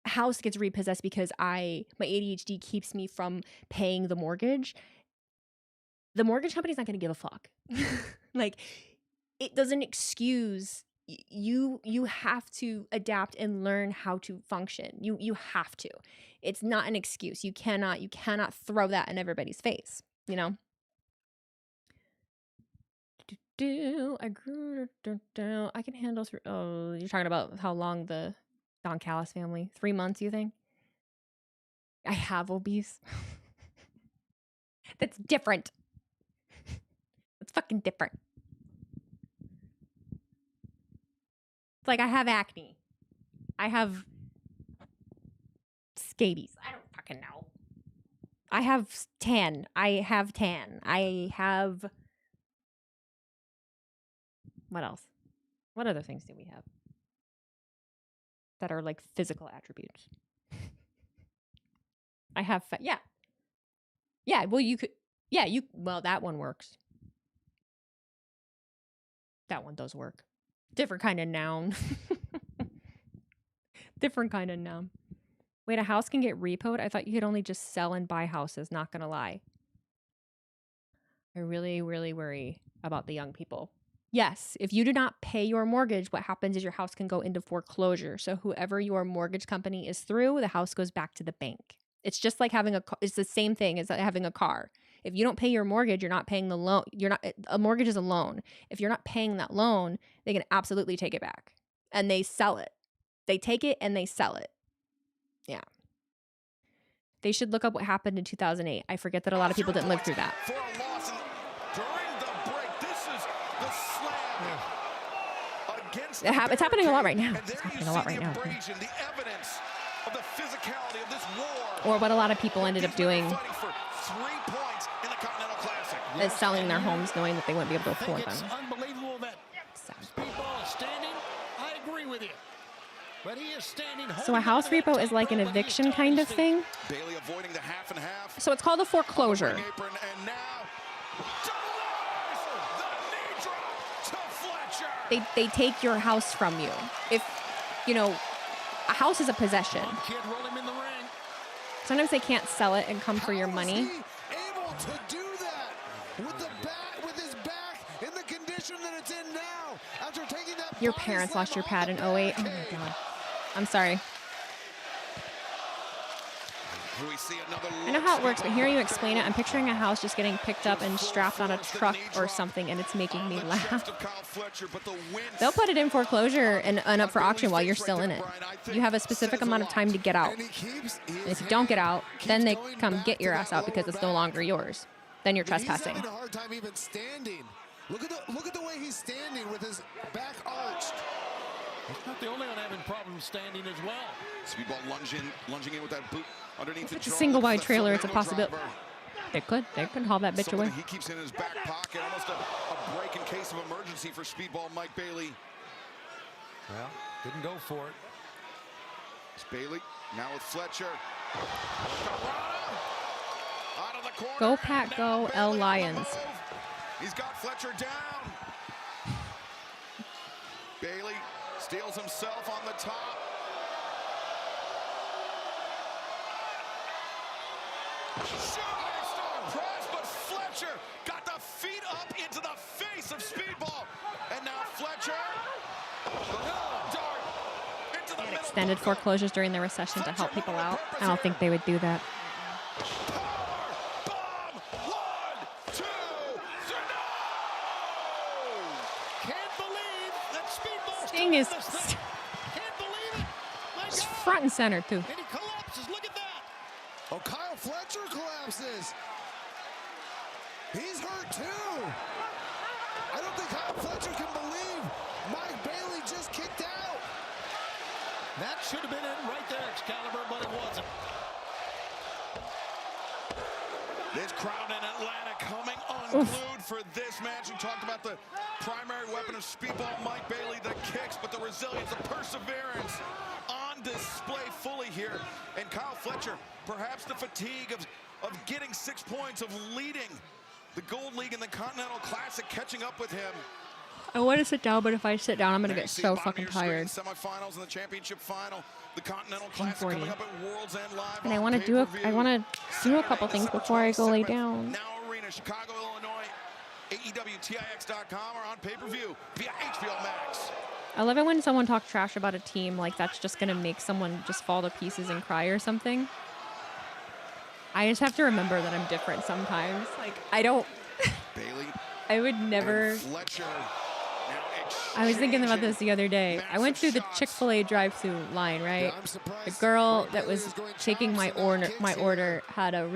house gets repossessed because my ADHD keeps me from paying the mortgage company's not going to give a fuck. Like, it doesn't excuse you. You have to adapt and learn how to function. You have to. It's not an excuse. You cannot throw that in everybody's face, you know? I grew. I can handle through. Oh, you're talking about how long the Don Callis family? 3 months, you think? I have obese. That's different. It's fucking different. It's like I have acne. I have scabies. I don't fucking know. I have tan. I have. What else? What other things do we have that are like physical attributes? I have, yeah. Well, you could, well, that one works. That one does work. Different kind of noun. Different kind of noun. Wait, a house can get repoed? I thought you could only just sell and buy houses, not gonna lie. I really, really worry about the young people. Yes, if you do not pay your mortgage, what happens is your house can go into foreclosure. So whoever your mortgage company is through, the house goes back to the bank. It's just like having it's the same thing as having a car. If you don't pay your mortgage, you're not paying the loan. A mortgage is a loan. If you're not paying that loan, they can absolutely take it back. And they sell it. They take it and they sell it. Yeah. They should look up what happened in 2008. I forget that a lot of people didn't live through that. For a loss during the break, this is the slam against It's happening a lot right now. And there you see the abrasion, the evidence of the physicality of this war. Or what a lot of people ended up doing Fighting for 3 points in the Continental Classic. is selling their homes knowing that they wouldn't be able to afford them. It's unbelievable that Speedball is standing. I agree with you. But he is standing. So a house repo is like an eviction kind of thing. Bailey avoiding the half and half. So it's called a foreclosure. Apron, and now the knee drop to Fletcher. They take your house from you. If, you know, a house is a possession. Kid roll him in the ring. Sometimes they can't sell it and come for your money. Able to do that with his back in the condition that it's in now after taking that. Your parents lost your pad in 08. Oh my God. I'm sorry. We see another I know how it works, but hearing you explain it, I'm picturing a house just getting picked up and strapped on a truck or something, and it's making me laugh. They'll put it in foreclosure and up for auction while you're still in it. You have a specific amount of time to get out. And if you don't get out, then they come get your ass out because it's no longer yours. Then you're trespassing. He's having a hard time even standing. Look at the way he's standing with his back arched. He's not the only one having problems standing as well. Speedball lunging in with that boot underneath if the it's a single wide trailer, it's a possibility. They could haul that bitch away. He keeps in his back pocket, almost a break in case of emergency for Speedball Mike Bailey. Well, didn't go for it. It's Bailey now with Fletcher. Out of the corner. Go Pack, go L Lions. He's got Fletcher down. Bailey steals himself on the top. Shooting press, but Fletcher got the feet up into the face of Speedball. And now Fletcher. Dart into the middle. Extended foreclosures during the recession to help people out. I don't think they would do that. Sting is front and center too. And he collapses. Look at that. Oh, Kyle Fletcher collapses. He's hurt too. I don't think Kyle Fletcher can believe Mike Bailey just kicked out. That should have been it right there, Excalibur, but it wasn't. This crowd in Atlanta coming unglued for this match. We talked about the primary weapon of Speedball Mike Bailey, the kicks, but the resilience, the perseverance on display fully here. And Kyle Fletcher, perhaps the fatigue of getting 6 points, of leading the Gold League in the Continental Classic, catching up with him. I want to sit down, but if I sit down, I'm going to get so fucking tired. Semifinals and the championship final, the Continental Classic coming up at World's End Live. And I want to do a couple things before I go lay down. Now Arena, Chicago, Illinois, AEWTIX.com, or on pay-per-view via HBO Max. I love it when someone talks trash about a team like that's just going to make someone just fall to pieces and cry or something. I just have to remember that I'm different sometimes. Like, I don't... Bailey. I would never... Fletcher. I was thinking about this the other day. I went through the Chick-fil-A drive-thru line, right? The girl that was taking my order had a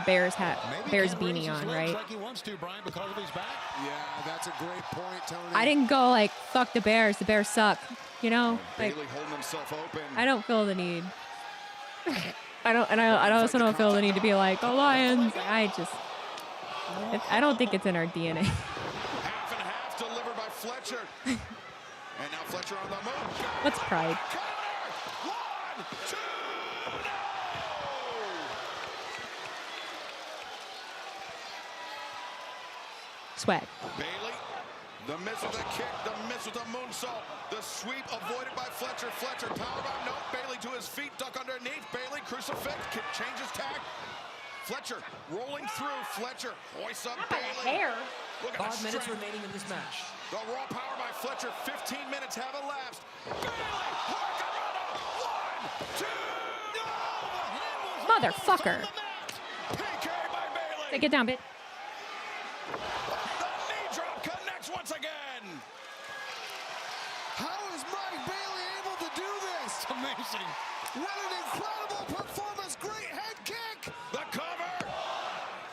Bears hat, Bears beanie on, right? Like he wants to, Brian, because of his back. Yeah, that's a great point, Tony. I didn't go like, fuck the Bears suck, you know? Like, Bailey holding himself open. I don't feel the need. I also don't feel the need to be like, oh, Lions. I don't think it's in our DNA. Half and half delivered by Fletcher. And now Fletcher on the move. What's pride? One, two, no! Swag. Bailey, the miss with a kick, the miss with a moonsault. The sweep avoided by Fletcher. Fletcher powerbomb, no. Bailey to his feet, duck underneath. Bailey crucifix, changes tack. Fletcher rolling through. Fletcher hoists up By Bailey. the hair. Look at 5 minutes strength. remaining in this match. The raw power by Fletcher. 15 minutes have elapsed. Bailey, Hurricanrana. 1, 2. No, Motherfucker. PK by Bailey. Take it down, bitch. The knee drop connects once again. How is Mike Bailey able to do this? It's amazing. What an incredible performance. Great head kick. The cover.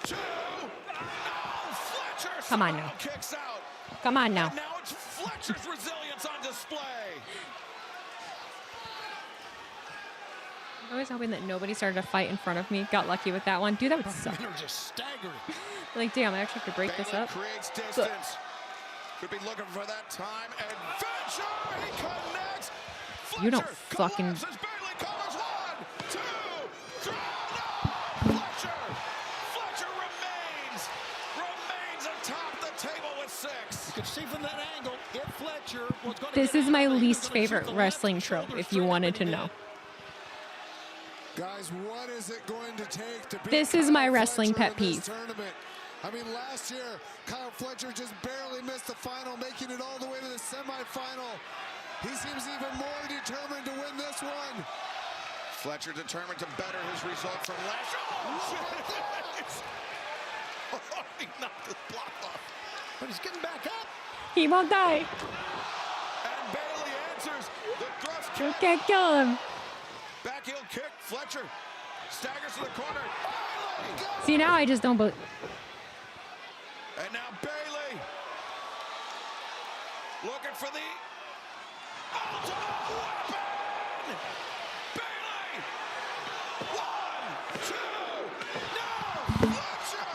2. No, Fletcher Come on somehow now. kicks out. Come on now. And now it's Fletcher's resilience on display. I was hoping that nobody started a fight in front of me. Got lucky with that one. Dude, that would suck. Men are just staggering. Like, damn, I actually have to break this Bailey up. creates distance. Could be looking for that time adventure. He connects. You don't Fletcher fucking- collapses. Bailey covers. 1, 2, 3. No! Fletcher remains atop the table with 6. You can see from that angle if Fletcher was going to This get is my out, he was least gonna shoot favorite the wrestling left trope, shoulder if you straight wanted up to and know. in. Guys, what is it going to take to beat This is Kyle my wrestling Fletcher pet in this peeve. tournament? I mean, last year, Kyle Fletcher just barely missed the final, making it all the way to the semifinal. He seems even more determined to win this one. Fletcher determined to better his result from last year. Oh, he knocked his block off. But he's getting back up. He won't die. And Bailey answers the thrust You kick. can't kill him. Back heel kick. Fletcher staggers to the corner. Bailey! See, now I just don't believe. And now Bailey looking for the ultimate weapon. Bailey. 1, 2. No, Fletcher.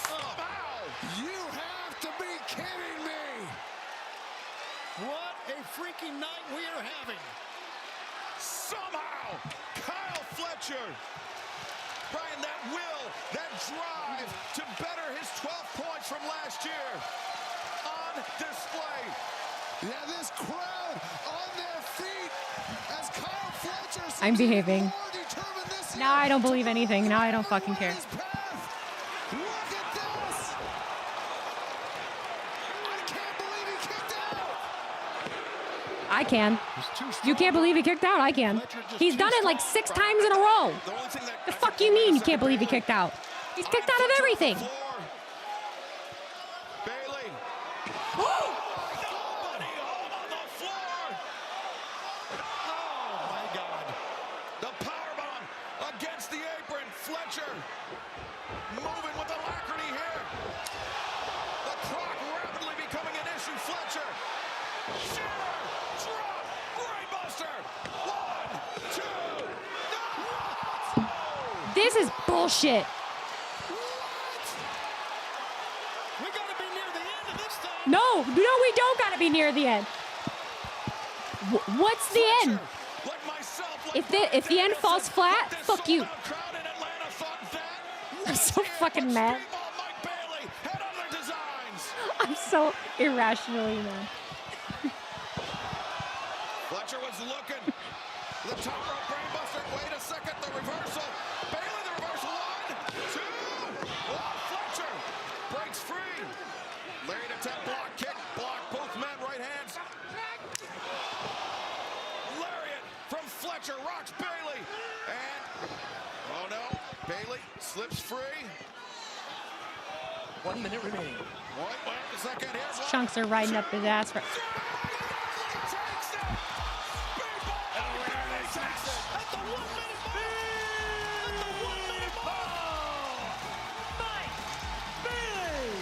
Somehow. You have to be kidding me. What a freaking night we are having. Somehow, Kyle Fletcher, Brian, that will, that drive to better his 12 points from last year on display. Yeah, this crowd on their feet as Kyle Fletcher seems I'm behaving. more determined this year Now I don't believe to anything. Now I don't fucking win care. his path. Look at this. I can't believe he kicked out. I can. He's too strong. You can't believe he kicked out? I can. He's done it like 6 times in a row. The only thing that The fuck you mean you can't believe he kicked out? He's kicked out of everything. Bailey. Nobody home on the floor. Oh, my God. The powerbomb against the apron. Fletcher moving with alacrity here. The clock rapidly becoming an issue. Fletcher. Shiver. Drop. Brainbuster. 1, 2. No. This is bullshit. We got to be near the end of this thing. No, we don't gotta be near the end. What's the end? Like myself, like If the end falls flat, this fuck you. sold-out crowd in Atlanta thought that I'm was so it, fucking but mad. Speedball Mike Bailey had other designs. I'm so irrationally mad. Fletcher was looking. The top rope brainbuster. Wait a second. The reversal. Bailey, the reversal. 1, 2. Oh, Fletcher breaks free. Lariat attempt, block kick. Block both men, right hands. Lariat from Fletcher rocks Bailey. And, oh no, Bailey slips free. 1 minute remaining. Wait a second here. Chunks are riding up his ass. Takes it. Speedball. And Bailey takes it. At the 1 minute mark. At the 1 minute mark. Mike Bailey.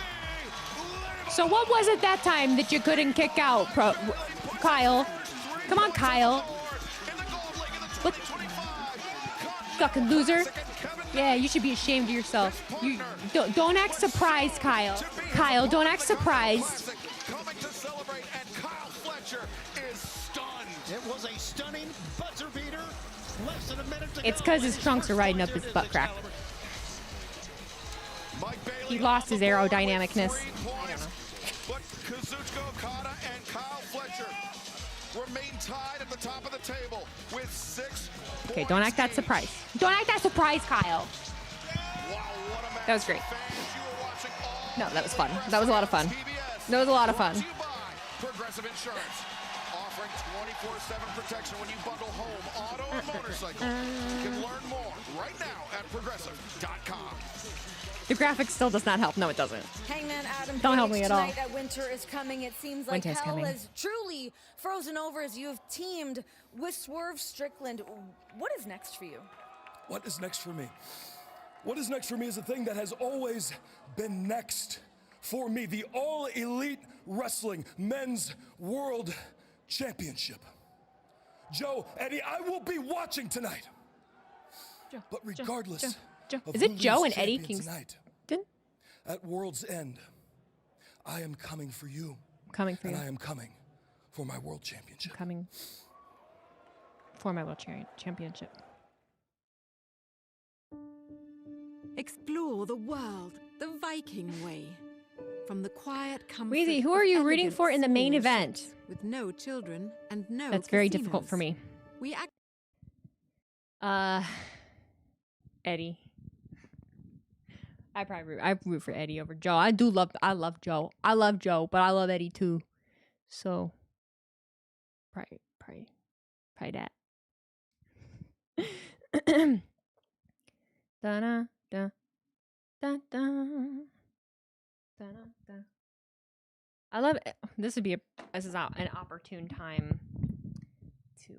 Unbelievable. So what was it that time that you couldn't kick out, Kyle? Come on, Kyle. Look, fucking loser. Yeah, you should be ashamed of yourself. You don't act surprised, Kyle. Kyle, don't act surprised. Coming to celebrate, and Kyle Fletcher is stunned. It was a stunning buzzer beater. Less than a minute to It's go. because his trunks are riding up his butt crack. He lost his aerodynamicness. But Kazuchika Okada and Kyle Fletcher remain tied at the top of the table with 6 Okay, don't act that surprised. Don't act that surprised, Kyle. That was great. No, that was fun. That was a lot of fun. That was a lot of fun. Progressive Insurance, offering 24/7 protection when you bundle home, auto, and motorcycle. You can learn more right now at progressive.com. The graphics still does not help. No, it doesn't. Hangman Adam Don't help me at all. tonight at Winter is Coming. It seems like Winter's hell coming. has truly frozen over as you have teamed with Swerve Strickland. What is next for you? What is next for me? What is next for me is the thing that has always been next for me. The All Elite Wrestling Men's World Championship. Joe, Eddie, I will be watching tonight. But regardless of Is it who Joe leaves and Eddie champion Kingston? tonight, at World's End, I am coming for you. Coming for you. And I am coming for my World Championship. Coming for my World Championship. Explore the world the Viking way. From the quiet comfort Wheezy, who are you of rooting for in the main small event? ships With no children and no That's very difficult for me. We act Eddie. I root for Eddie over Joe. I love Joe. I love Joe, but I love Eddie too. So pray that. Da-da, da, da, da, da, da. I love it. This is an opportune time to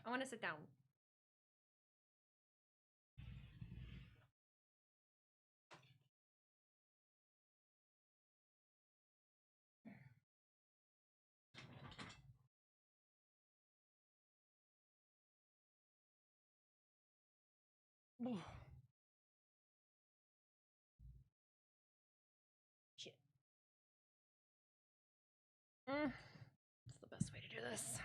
I want to sit down. Shit. That's the best way to do this.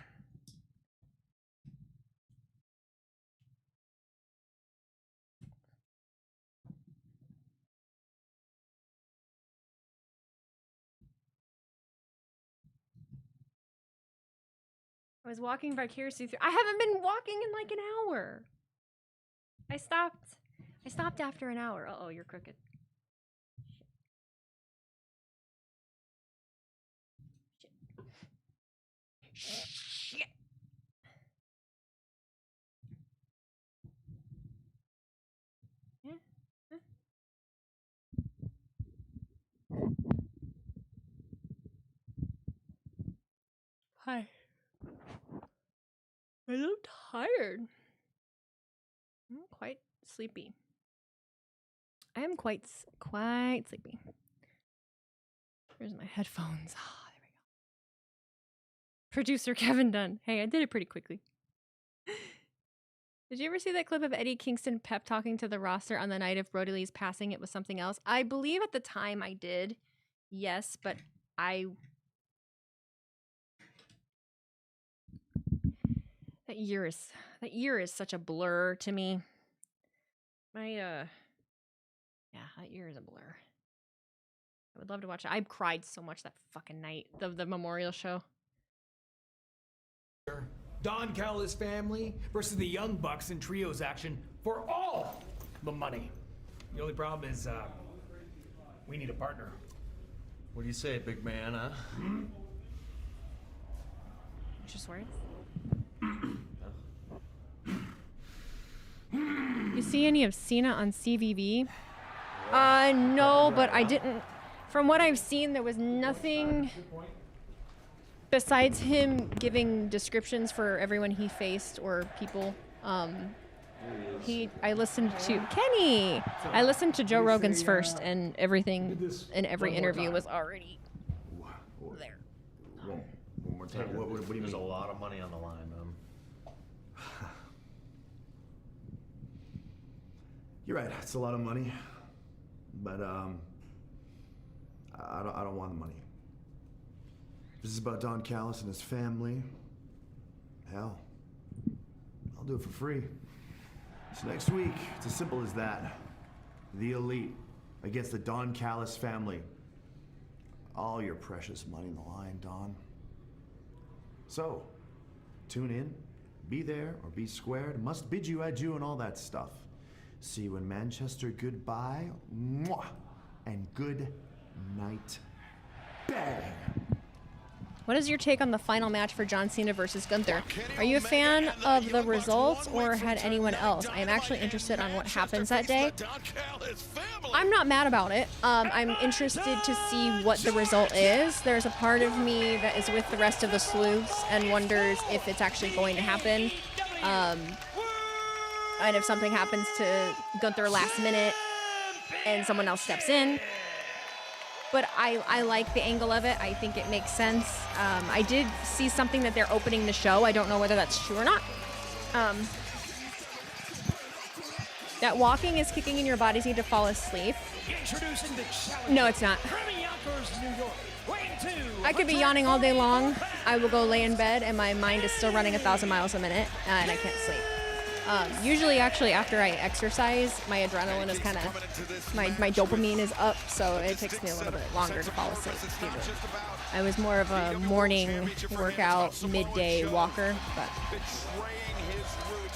I was walking vicariously through. I haven't been walking in like an hour. I stopped after an hour. Uh-oh, you're crooked. Shit. Yeah. Hi. I look tired. I'm quite sleepy. I am quite sleepy. Where's my headphones? Ah, there we go. Producer Kevin Dunn. Hey, I did it pretty quickly. Did you ever see that clip of Eddie Kingston pep talking to the roster on the night of Brody Lee's passing? It was something else. I believe at the time I did. Yes, but that year is such a blur to me. Yeah, that year is a blur. I would love to watch it. I cried so much that fucking night, the memorial show. Don Callis' family versus the Young Bucks in trios action for all the money. The only problem is, we need a partner. What do you say, big man, huh? Just words. You see any of Cena on CVV? No, but I didn't. From what I've seen, there was nothing besides him giving descriptions for everyone he faced or people. I listened to Kenny. I listened to Joe Rogan's first, and everything in every interview was already there. One more time. What do you mean? There's a lot of money on the line, man. You're right. It's a lot of money, but I don't want the money. This is about Don Callis and his family. Hell, I'll do it for free. So next week, it's as simple as that. The Elite against the Don Callis family. All your precious money in the line, Don. So, tune in, be there or be squared, must bid you adieu and all that stuff. See you in Manchester. Goodbye, mwah, and good night. Bang! What is your take on the final match for John Cena versus Gunther? Are you a fan of the results or had anyone else? I am actually interested on what happens that day. I'm not mad about it. I'm interested to see what the result is. There's a part of me that is with the rest of the sleuths and wonders if it's actually going to happen. And if something happens to Gunther last minute and someone else steps in. But I like the angle of it. I think it makes sense. I did see something that they're opening the show. I don't know whether that's true or not. That walking is kicking in your bodies need to fall asleep. Introducing the challenger. No, it's not. From Yonkers, New York. I could be yawning all day long. I will go lay in bed and my mind is still running 1,000 miles a minute and I can't sleep. Usually, actually, after I exercise, my adrenaline is kind of, my dopamine is up, so it takes me a little bit longer to fall asleep. Usually. I was more of a morning workout, midday walker, but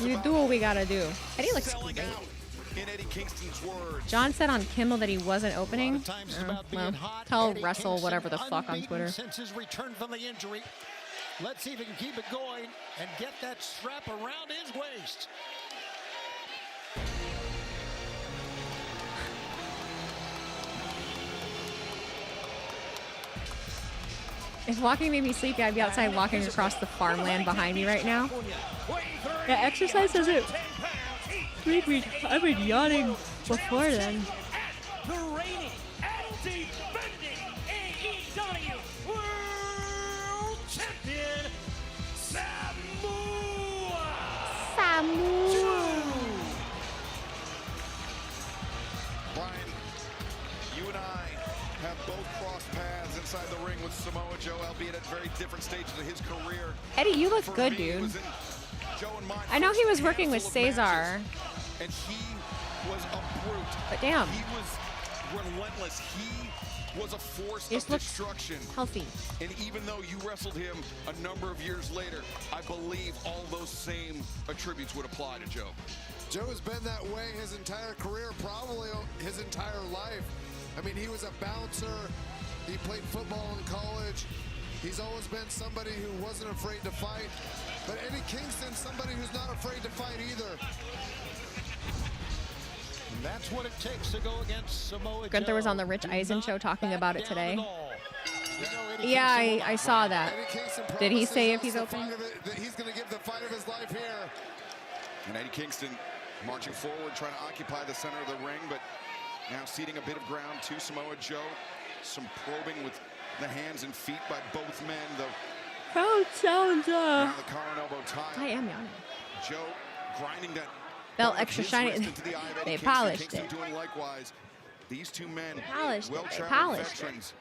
we do what we gotta do. Eddie looks great. John said on Kimmel that he wasn't opening. Well, tell Russell whatever the fuck on Twitter. Since his return from the injury. Let's see if he can keep it going and get that strap around his waist. If walking made me sleepy, I'd be outside walking across the farmland behind me right now. Yeah, exercise doesn't make me. I've been yawning before then. The reigning and defending AEW World Champion, Brian, you and I have both crossed paths inside the ring with Samoa Joe, albeit at very different stages of his career. Eddie, you look good, dude. I know he was working with Cesar. And he was a brute. But damn. He was relentless. He was a force of destruction. Healthy. And even though you wrestled him a number of years later, I believe all those same attributes would apply to Joe. Joe has been that way his entire career, probably his entire life. I mean, he was a bouncer. He played football in college. He's always been somebody who wasn't afraid to fight. But Eddie Kingston's somebody who's not afraid to fight either. And that's what it takes to go against Samoa Joe. Gunther was on the Rich Eisen show talking about it today. Yeah, I saw that. Did he say if he's open? He's going to give the fight of his life here. And Eddie Kingston marching forward, trying to occupy the center of the ring, but now ceding a bit of ground to Samoa Joe. Some probing with the hands and feet by both men. The crowd sounds now the collar and elbow tie. I am yawning. Joe grinding that felt extra shiny. They polished it. Doing likewise. These two men, well-traveled veterans.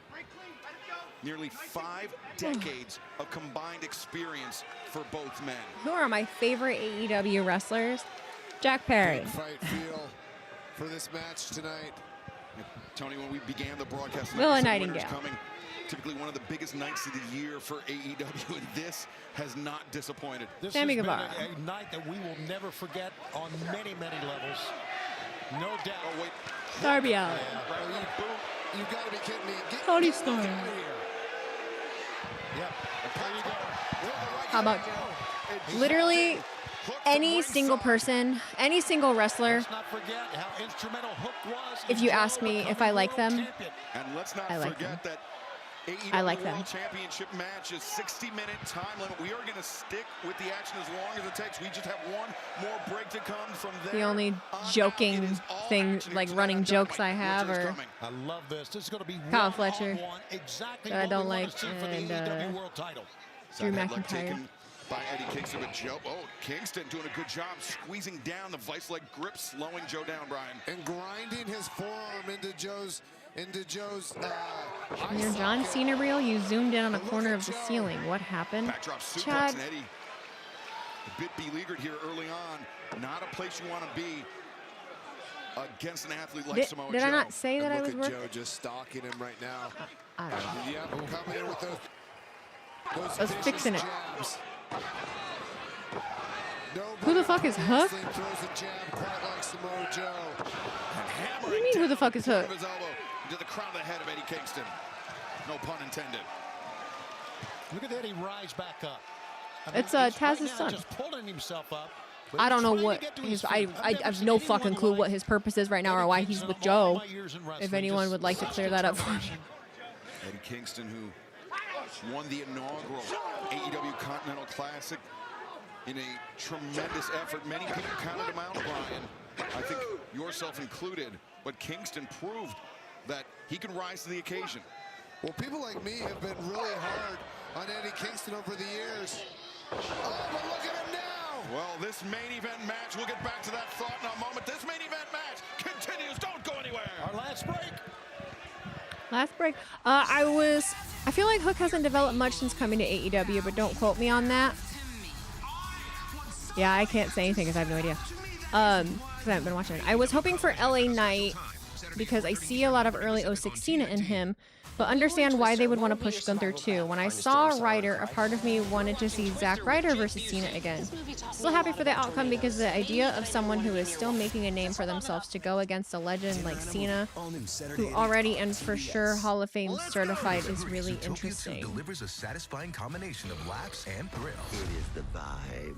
Nearly 5 decades of combined experience for both men. Who are my favorite AEW wrestlers? Jack Perry. Big fight feel for this match tonight. Tony, when we began the broadcast, Willa Nightingale coming, typically one of the biggest nights of the year for AEW, and this has not disappointed. This has been a night that we will never forget on many, many levels. No doubt. Oh, wait. Darby Allin. You gotta be kidding me. Tony Storm. Yep. There you go. How about literally any single person, any single wrestler? Let's not forget how instrumental Hook was. If you ask me if I like them, and let's not I like them. That AEW I like them. World Championship match is 60-minute time limit. We are going to stick with the action as long as it takes. We just have one more break to come from there. The only joking thing, like running jokes I have, are I love this. This is going to be Kyle Fletcher, exactly that I don't like, for and the AEW World title. Drew McIntyre. by Eddie Kingston, but Joe, Kingston doing a good job squeezing down the vice-like grip, slowing Joe down, Brian. And grinding his forearm into Joe's In your John Cena reel, you zoomed in on a corner of the ceiling. What happened? Backdrop suplex, Chad. and Eddie a bit beleaguered here early on. Not a place you want to be against an athlete like Samoa Joe. Did I not say that I was Look at working? Joe just stalking him right now. I don't know. Yep, coming in with those I was fixing it. jabs. Who the fuck is Hook? Throws a jab quite like Samoa Joe. What do you mean, who the fuck is Hook? His elbow into the crown of the head of Eddie Kingston. No pun intended. Look at Eddie rise back up. It's he's Taz's right now son. just pulling himself up. I don't know what his. I have no fucking clue what his purpose is right now or why he's with Joe. If anyone would like to clear that up for me. Eddie Kingston, who won the inaugural AEW Continental Classic in a tremendous effort. Many people counted him out, Brian. I think yourself included. But Kingston proved that he can rise to the occasion. Well, people like me have been really hard on Eddie Kingston over the years. Oh, but look at him now! Well, this main event match, we'll get back to that thought in a moment. This main event match continues. Don't go anywhere. Our last break. Last break. I feel like Hook hasn't developed much since coming to AEW, but don't quote me on that. Yeah, I can't say anything because I have no idea. Because I haven't been watching it. I was hoping for LA Knight because I see a lot of early 06 Cena in him, but understand why they would want to push Gunther too. When I saw Ryder, a part of me wanted to see Zack Ryder versus Cena again. Still happy for the outcome because the idea of someone who is still making a name for themselves to go against a legend like Cena, who already and for sure Hall of Fame certified, is really interesting. Delivers a satisfying combination of laughs and thrill. It is the vibe.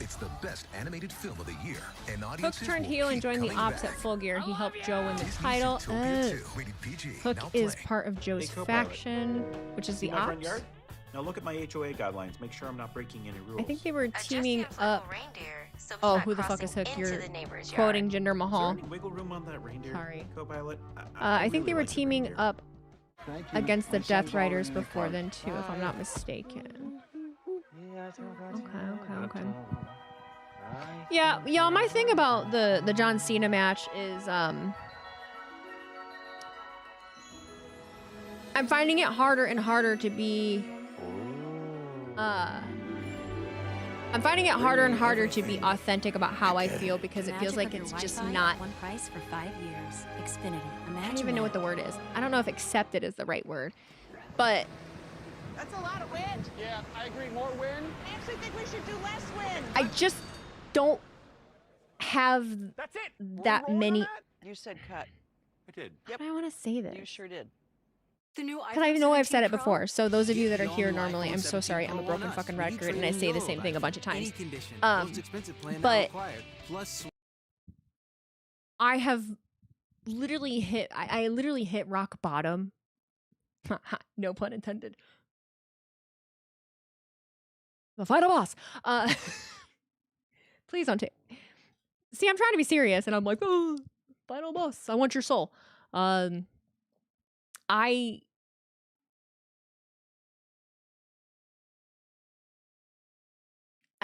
It's the best animated film of the year. And Hook turned heel and joined the Ops at Full Gear. He helped Joe win the title. Hook is part of Joe's faction, which is the Ops. Now look at my HOA guidelines. Make sure I'm not breaking any rules. I think they were teaming up. Oh, who the fuck is Hook? You're quoting Jinder Mahal. Is there any wiggle room on that reindeer? Sorry. Co-pilot? I think they were teaming up against the Death Riders before then too, if I'm not mistaken. Okay. Yeah, my thing about the John Cena match is I'm finding it harder and harder to be authentic about how I feel because it feels like it's just not. One price for 5 years. Xfinity. I don't even know what the word is. I don't know if accepted is the right word, but that's a lot of wind. Yeah, I agree. More wind. I actually think we should do less wind. I just don't have that many. You said cut. I did. How do I want to say this? You sure did. Because I know I've said it before. So those of you that are here normally, I'm so sorry. I'm a broken fucking record and I say the same thing a bunch of times. But I have literally hit. I literally hit rock bottom. No pun intended. The final boss. Please don't take. See, I'm trying to be serious, and I'm like, oh, final boss. I want your soul. I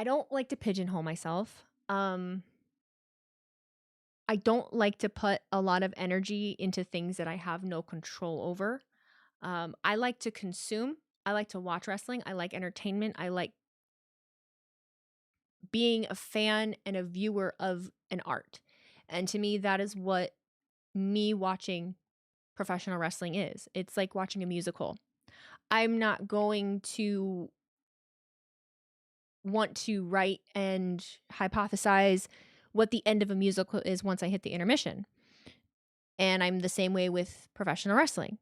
don't like to pigeonhole myself. I don't like to put a lot of energy into things that I have no control over. I like to consume. I like to watch wrestling. I like entertainment. I like being a fan and a viewer of an art. And to me, that is what me watching professional wrestling is. It's like watching a musical. I'm not going to want to write and hypothesize what the end of a musical is once I hit the intermission. And I'm the same way with professional wrestling.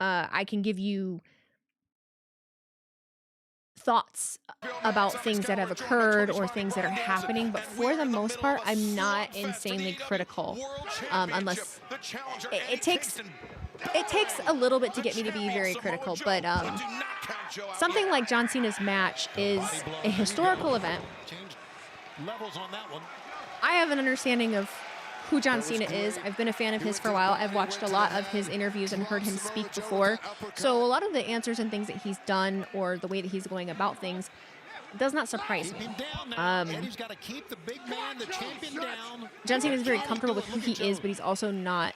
I can give you thoughts about things that have occurred or things that are happening, but for the most part, I'm not insanely critical, unless it takes a little bit to get me to be very critical. But something like John Cena's match is a historical event. I have an understanding of who John Cena is. I've been a fan of his for a while. I've watched a lot of his interviews and heard him speak before. So a lot of the answers and things that he's done or the way that he's going about things does not surprise me. Eddie's got to keep the big man, the champion, down. John Cena is very comfortable with who he is, but he's also not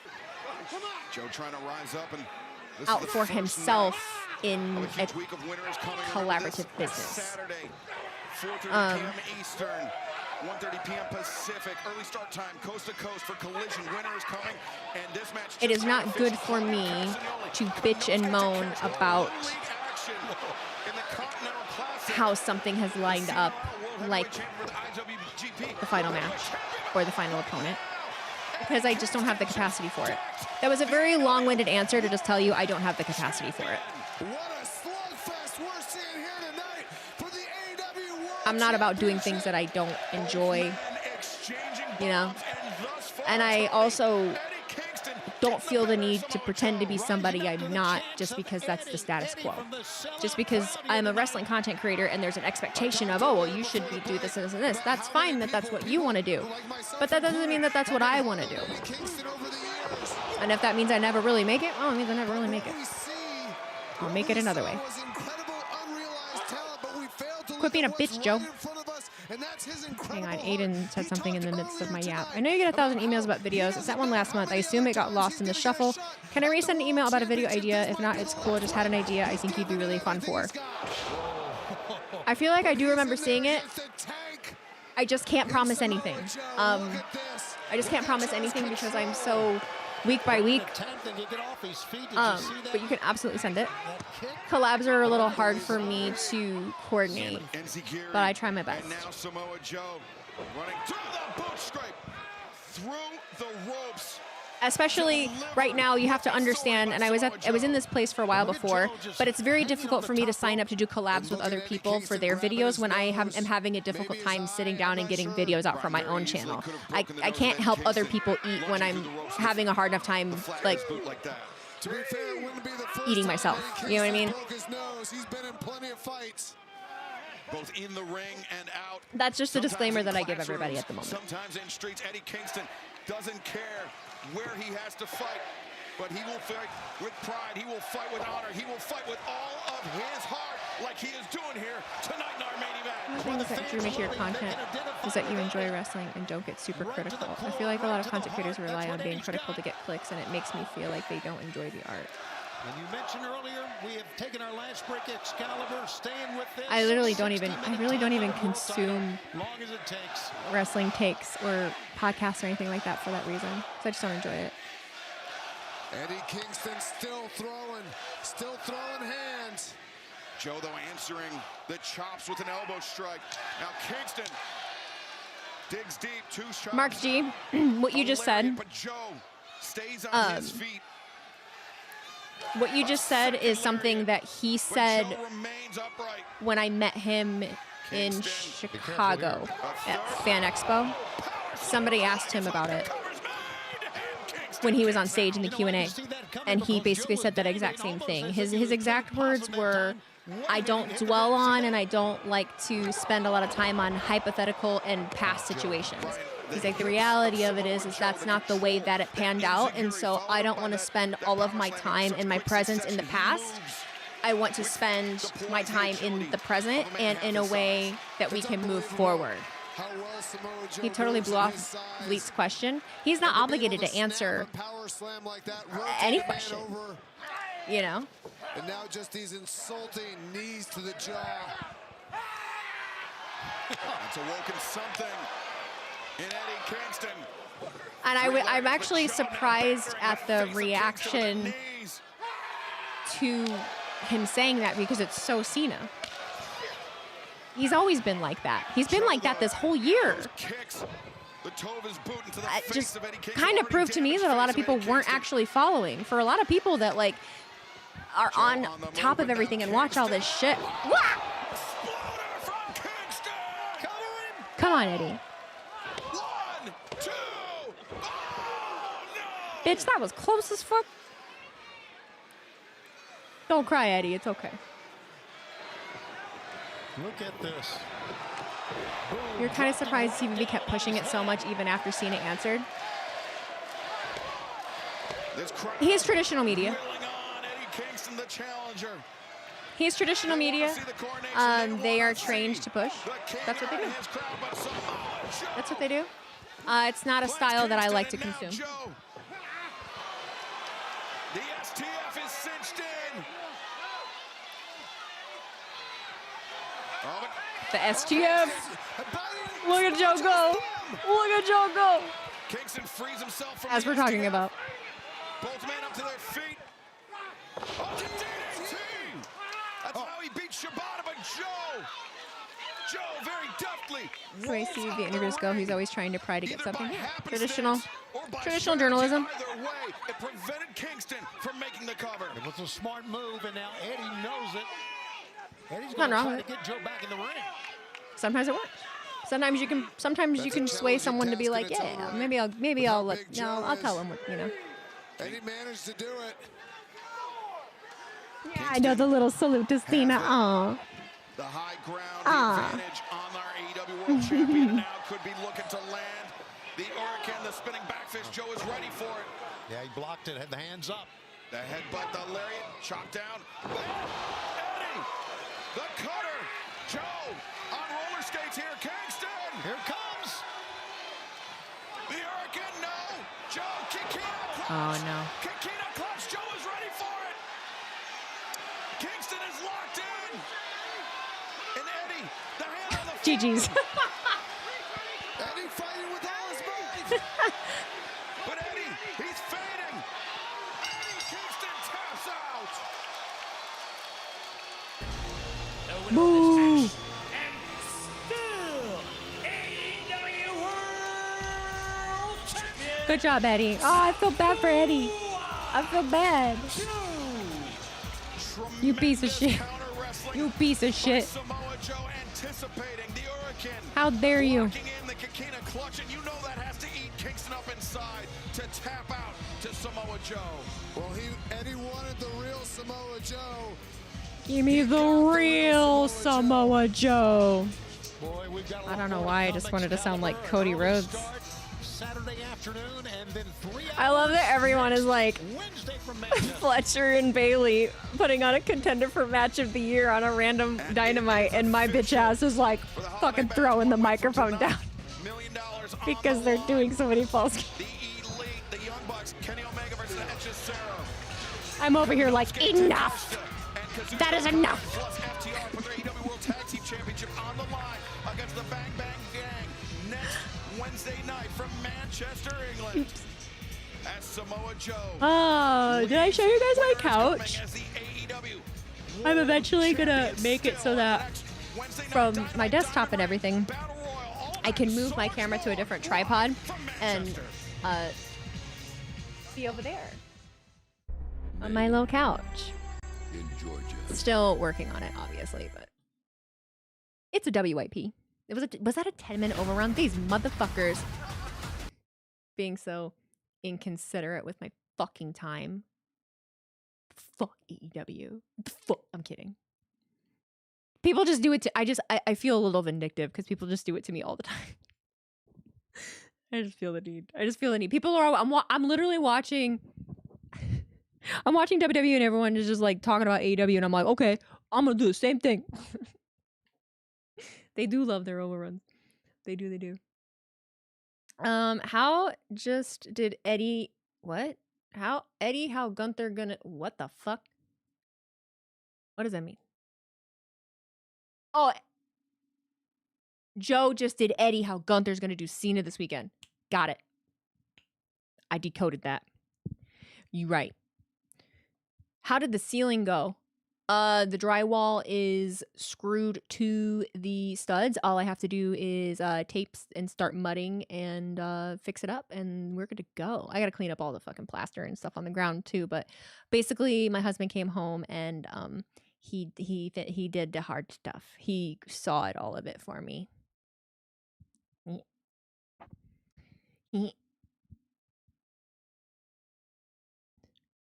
Joe trying to rise up and out for himself in a collaborative business. Saturday, 4:30 p.m. Eastern, 1:30 p.m. Pacific. Early start time, coast to coast for Collision. Winner is coming, and this match. It is not good for me to bitch and moan about how something has lined up like the final match or the final opponent, because I just don't have the capacity for it. That was a very long-winded answer to just tell you I don't have the capacity for it. I'm not about doing things that I don't enjoy, you know? And I also don't feel the need to pretend to be somebody I'm not just because that's the status quo. Just because I'm a wrestling content creator and there's an expectation of, oh, well, you should do this and this and this. That's fine that that's what you want to do. But that doesn't mean that that's what I want to do. And if that means I never really make it, well, it means I never really make it. I'll make it another way. Quit being a bitch, Joe. Hang on, Aiden said something in the midst of my yap. I know you get 1,000 emails about videos. I sent one last month. I assume it got lost in the shuffle. Can I resend an email about a video idea? If not, it's cool. I just had an idea I think you'd be really fun for. I feel like I do remember seeing it. I just can't promise anything. I just can't promise anything because I'm so week by week. But you can absolutely send it. Collabs are a little hard for me to coordinate, but I try my best. And now Samoa Joe running through the boot scrape, through the ropes. Especially right now, you have to understand, and I was in this place for a while before, but it's very difficult for me to sign up to do collabs with other people for their videos when I am having a difficult time sitting down and getting videos out from my own channel. I can't help other people eat when I'm having a hard enough time, like, eating myself. You know what I mean? Both in the ring and out. That's just a disclaimer that I give everybody at the moment. Sometimes in streets, Eddie Kingston doesn't care where he has to fight, but he will fight with pride. He will fight with honor. He will fight with all of his heart, like he is doing here tonight in our main event. One of the things that drew me to your content is that you enjoy wrestling and don't get super critical. I feel like a lot of content creators rely on being critical to get clicks, and it makes me feel like they don't enjoy the art. And you mentioned earlier, we have taken our last break, Excalibur, staying with this. I really don't even consume wrestling takes or podcasts or anything like that for that reason. So I just don't enjoy it. Eddie Kingston still throwing hands. Joe, though, answering the chops with an elbow strike. Now Kingston digs deep, 2 shots. Mark G, what you just said. But Joe stays on his feet. What you just said is something that he said when I met him in Chicago at Fan Expo. Somebody asked him about it when he was on stage in the Q&A, and he basically said that exact same thing. His exact words were, I don't dwell on and I don't like to spend a lot of time on hypothetical and past situations. He's like, the reality of it is that's not the way that it panned out, and so I don't want to spend all of my time and my presence in the past. I want to spend my time in the present and in a way that we can move forward. He totally blew off Bleak's question. He's not obligated to answer any question, you know? And now just these insulting knees to the jaw. It's awoken something in Eddie Kingston. And I'm actually surprised at the reaction to him saying that, because it's so Cena. He's always been like that. He's been like that this whole year. It just kind of proved to me that a lot of people weren't actually following. For a lot of people that like are on top of everything and watch all this shit. Come on, Eddie. Bitch, that was close as fuck. Don't cry, Eddie. It's okay. Look at this. You're kind of surprised CBB kept pushing it so much even after Cena answered. He is traditional media. Eddie Kingston, the challenger. He's traditional media. They are trained to push. That's what they do. That's what they do. It's not a style that I like to consume. The STF is cinched in. The STF. Look at Joe go. Look at Joe go. Kingston frees himself from As we're talking about. Both men up to their feet. Oh, DDT! That's how he beat Shibata, but Joe very deftly. That's the way I see the interviews go. He's always trying to pry to get something. Traditional journalism. Either way, it prevented Kingston from making the cover. It was a smart move, and now Eddie knows it. Eddie's Not going to wrong try with to get Joe back in the ring. Sometimes it works. Sometimes you can sway someone to be like, yeah, maybe I'll I'll tell him what, you know. Eddie managed to do it. Yeah, I know the little salute to Cena. Aw. The high ground advantage on our AEW World Champion now could be looking to land. The Hurricane, the spinning backfish, Joe is ready for it. Yeah, he blocked it, had the hands up. The headbutt, the lariat, chopped down. Eddie, the cutter. Joe on roller skates here. Kingston. Here comes. The Hurricane, no. Joe, Kikina clutch. Oh, no. Kikina clutch. Joe is ready for it. Kingston is locked in. And Eddie, the hand on the GG's. Eddie fighting with all his might. But Eddie, he's fading. Kingston taps out. Boo. Good job, Eddie. Oh, I feel bad for Eddie. I feel bad. You piece of shit. You piece of shit. How dare you? You know that has to eat Kingston up inside to tap out to Samoa Joe. Well, Eddie wanted the real Samoa Joe. Give me the real Samoa Joe. Boy, I don't know why. I just wanted to sound like Cody Rhodes. Saturday afternoon, and then 3 I love that everyone is like Fletcher and Bailey putting on a contender for match of the year on a random Dynamite, and my bitch ass is like fucking throwing the microphone down because they're doing so many false. I'm over here like, enough. That is enough. Wednesday night from Manchester, England. As Samoa Joe. Oh, did I show you guys my couch? I'm eventually gonna make it so that from my desktop and everything, I can move my camera to a different tripod and be over there on my little couch. In Georgia. Still working on it, obviously, but it's a WIP. Was that a 10-minute overrun? These motherfuckers being so inconsiderate with my fucking time. Fuck AEW. Fuck. I'm kidding. People just do it to. I feel a little vindictive because people just do it to me all the time. I just feel the need. People are. I'm literally watching. I'm watching WWE and everyone is just like talking about AEW and I'm like, okay, I'm gonna do the same thing. They do love their overruns. They do. How just did Eddie... What? How Gunther gonna... What the fuck? What does that mean? Oh. Joe just did Eddie how Gunther's gonna do Cena this weekend. Got it. I decoded that. You right. How did the ceiling go? The drywall is screwed to the studs. All I have to do is tape and start mudding and fix it up, and we're good to go. I gotta clean up all the fucking plaster and stuff on the ground too. But basically, my husband came home and he did the hard stuff. He sawed all of it for me.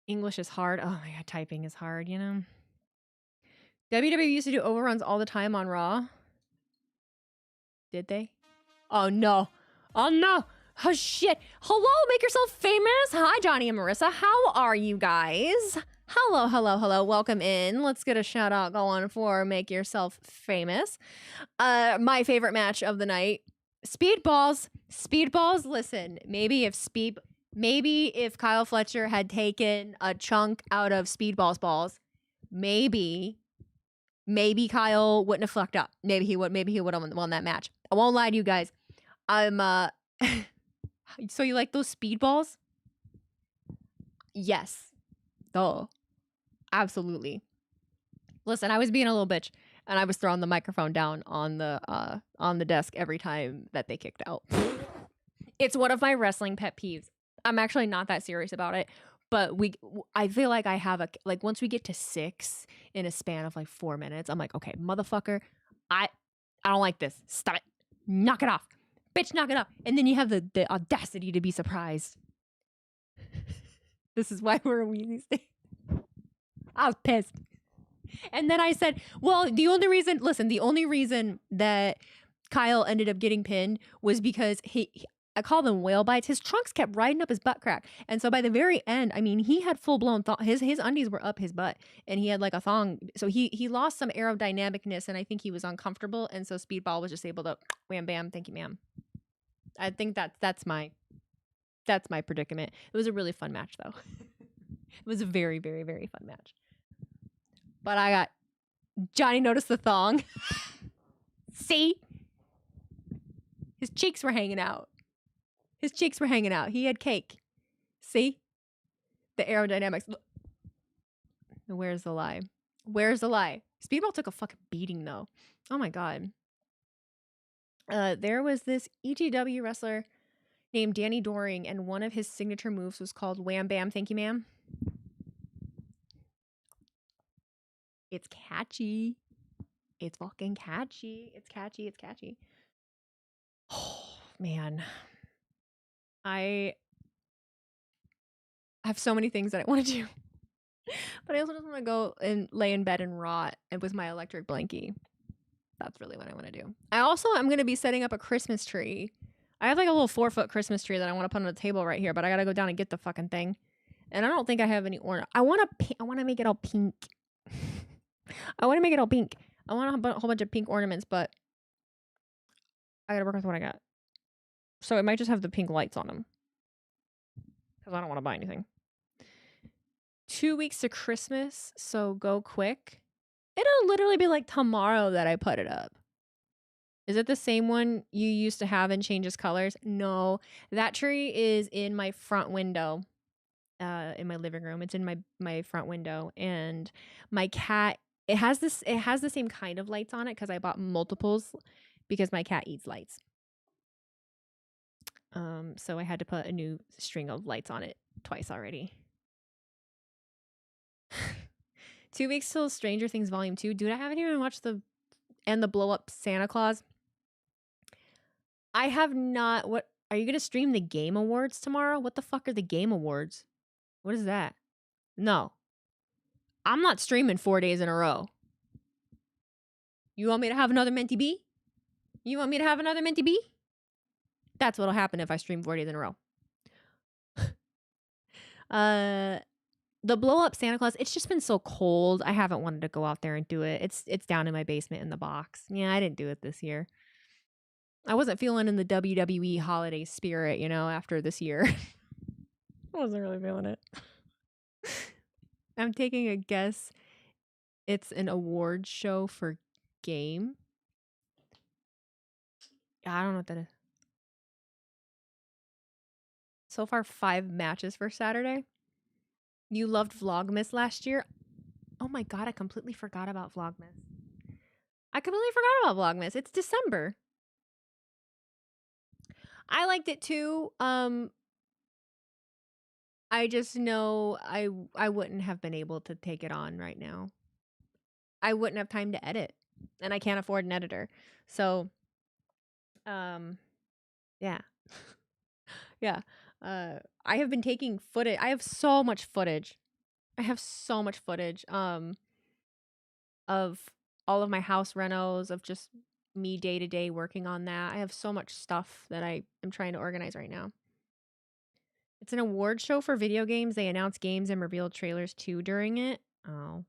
English is hard. Oh my god, typing is hard, you know? WWE used to do overruns all the time on Raw. Did they? Oh no. Oh no. Oh shit. Hello, make yourself famous. Hi, Johnny and Marissa. How are you guys? Hello, hello, hello. Welcome in. Let's get a shout out going for Make Yourself Famous. My favorite match of the night. Speedballs. Speedballs, listen, maybe if Kyle Fletcher had taken a chunk out of Speedball's balls, maybe Kyle wouldn't have fucked up. Maybe he would have won that match. I won't lie to you guys. So you like those Speedballs? Yes. Duh. Absolutely. Listen, I was being a little bitch and I was throwing the microphone down on the desk every time that they kicked out. It's one of my wrestling pet peeves. I'm actually not that serious about it, but I feel like I have once we get to 6 in a span of like 4 minutes, I'm like, okay, motherfucker, I don't like this. Stop it. Knock it off. Bitch, knock it off. And then you have the audacity to be surprised. This is why we're a Weezy State. I was pissed. And then I said, well, the only reason that Kyle ended up getting pinned was because I call them whale bites. His trunks kept riding up his butt crack. And so by the very end, I mean, he had full blown his undies were up his butt and he had like a thong. So he lost some aerodynamicness and I think he was uncomfortable. And so Speedball was just able to wham bam. Thank you, ma'am. I think that's my predicament. It was a really fun match though. It was a very, very, very fun match. But I got Johnny noticed the thong. See? His cheeks were hanging out. He had cake. See? The aerodynamics. Where's the lie? Speedball took a fucking beating though. Oh my God. There was this EGW wrestler named Danny Doring, and one of his signature moves was called Wham Bam, Thank You Ma'am. It's catchy. It's fucking catchy. It's catchy. Oh, man. I have so many things that I want to do. But I also just want to go and lay in bed and rot and with my electric blankie. That's really what I want to do. I'm going to be setting up a Christmas tree. I have like a little 4-foot Christmas tree that I want to put on the table right here, but I got to go down and get the fucking thing. And I don't think I have any ornament. I want to make it all pink. I want a whole bunch of pink ornaments, but I got to work with what I got. So it might just have the pink lights on them. Because I don't want to buy anything. 2 weeks to Christmas, so go quick. It'll literally be like tomorrow that I put it up. Is it the same one you used to have and changes colors? No, that tree is in my front window, in my living room. It's in my front window, and my cat. It has the same kind of lights on it because I bought multiples because my cat eats lights. So I had to put a new string of lights on it twice already. 2 weeks till Stranger Things Volume 2. Dude, I haven't even watched the blow up Santa Claus. I have not. What are you going to stream the Game Awards tomorrow? What the fuck are the Game Awards? What is that? No. I'm not streaming 4 days in a row. You want me to have another Menti B? That's what'll happen if I stream 4 days in a row. The blow up Santa Claus, it's just been so cold. I haven't wanted to go out there and do it. It's down in my basement in the box. Yeah, I didn't do it this year. I wasn't feeling in the WWE holiday spirit, after this year. I wasn't really feeling it. I'm taking a guess. It's an award show for game. I don't know what that is. So far, 5 matches for Saturday. You loved Vlogmas last year? Oh my God, I completely forgot about Vlogmas. It's December. I liked it too. I just know I wouldn't have been able to take it on right now. I wouldn't have time to edit, and I can't afford an editor. So, yeah. Yeah. I have been taking footage. I have so much footage. Of all of my house renos, of just me day to day working on that. I have so much stuff that I am trying to organize right now. It's an award show for video games. They announce games and reveal trailers too during it. Oh.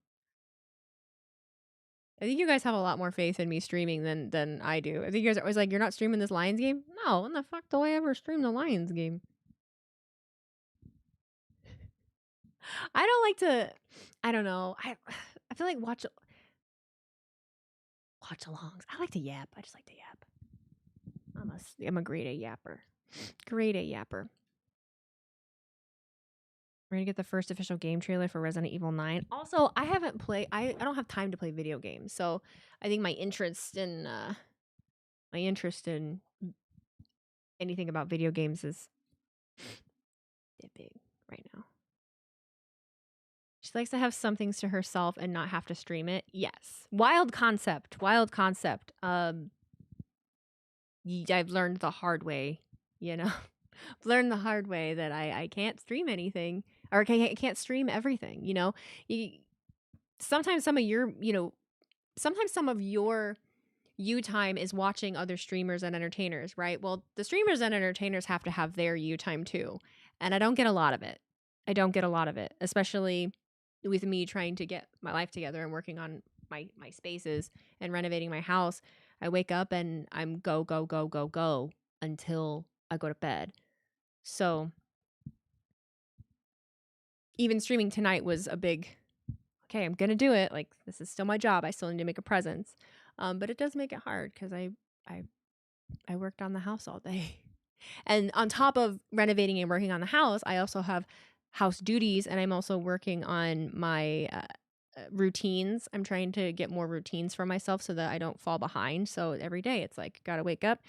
I think you guys have a lot more faith in me streaming than I do. I think you guys are always like, you're not streaming this Lions game? No, when the fuck do I ever stream the Lions game? I don't like to, I don't know. I feel like watch-alongs. I like to yap. I just like to yap. I'm a grade A yapper. Grade A yapper. We're gonna get the first official game trailer for Resident Evil 9. Also, I haven't played. I don't have time to play video games, so I think my interest in anything about video games is a bit big right now. She likes to have some things to herself and not have to stream it. Yes, wild concept. Wild concept. I've learned the hard way. You know, I've learned the hard way that I can't stream anything. Or I can't stream everything, you know? Sometimes some of your you time is watching other streamers and entertainers, right? Well, the streamers and entertainers have to have their you time too. And I don't get a lot of it. Especially with me trying to get my life together and working on my spaces and renovating my house. I wake up and I'm go until I go to bed. So even streaming tonight was a big, okay, I'm going to do it. Like, this is still my job. I still need to make a presence. But it does make it hard because I worked on the house all day. And on top of renovating and working on the house, I also have house duties, and I'm also working on my routines. I'm trying to get more routines for myself so that I don't fall behind. So every day it's like, got to wake up.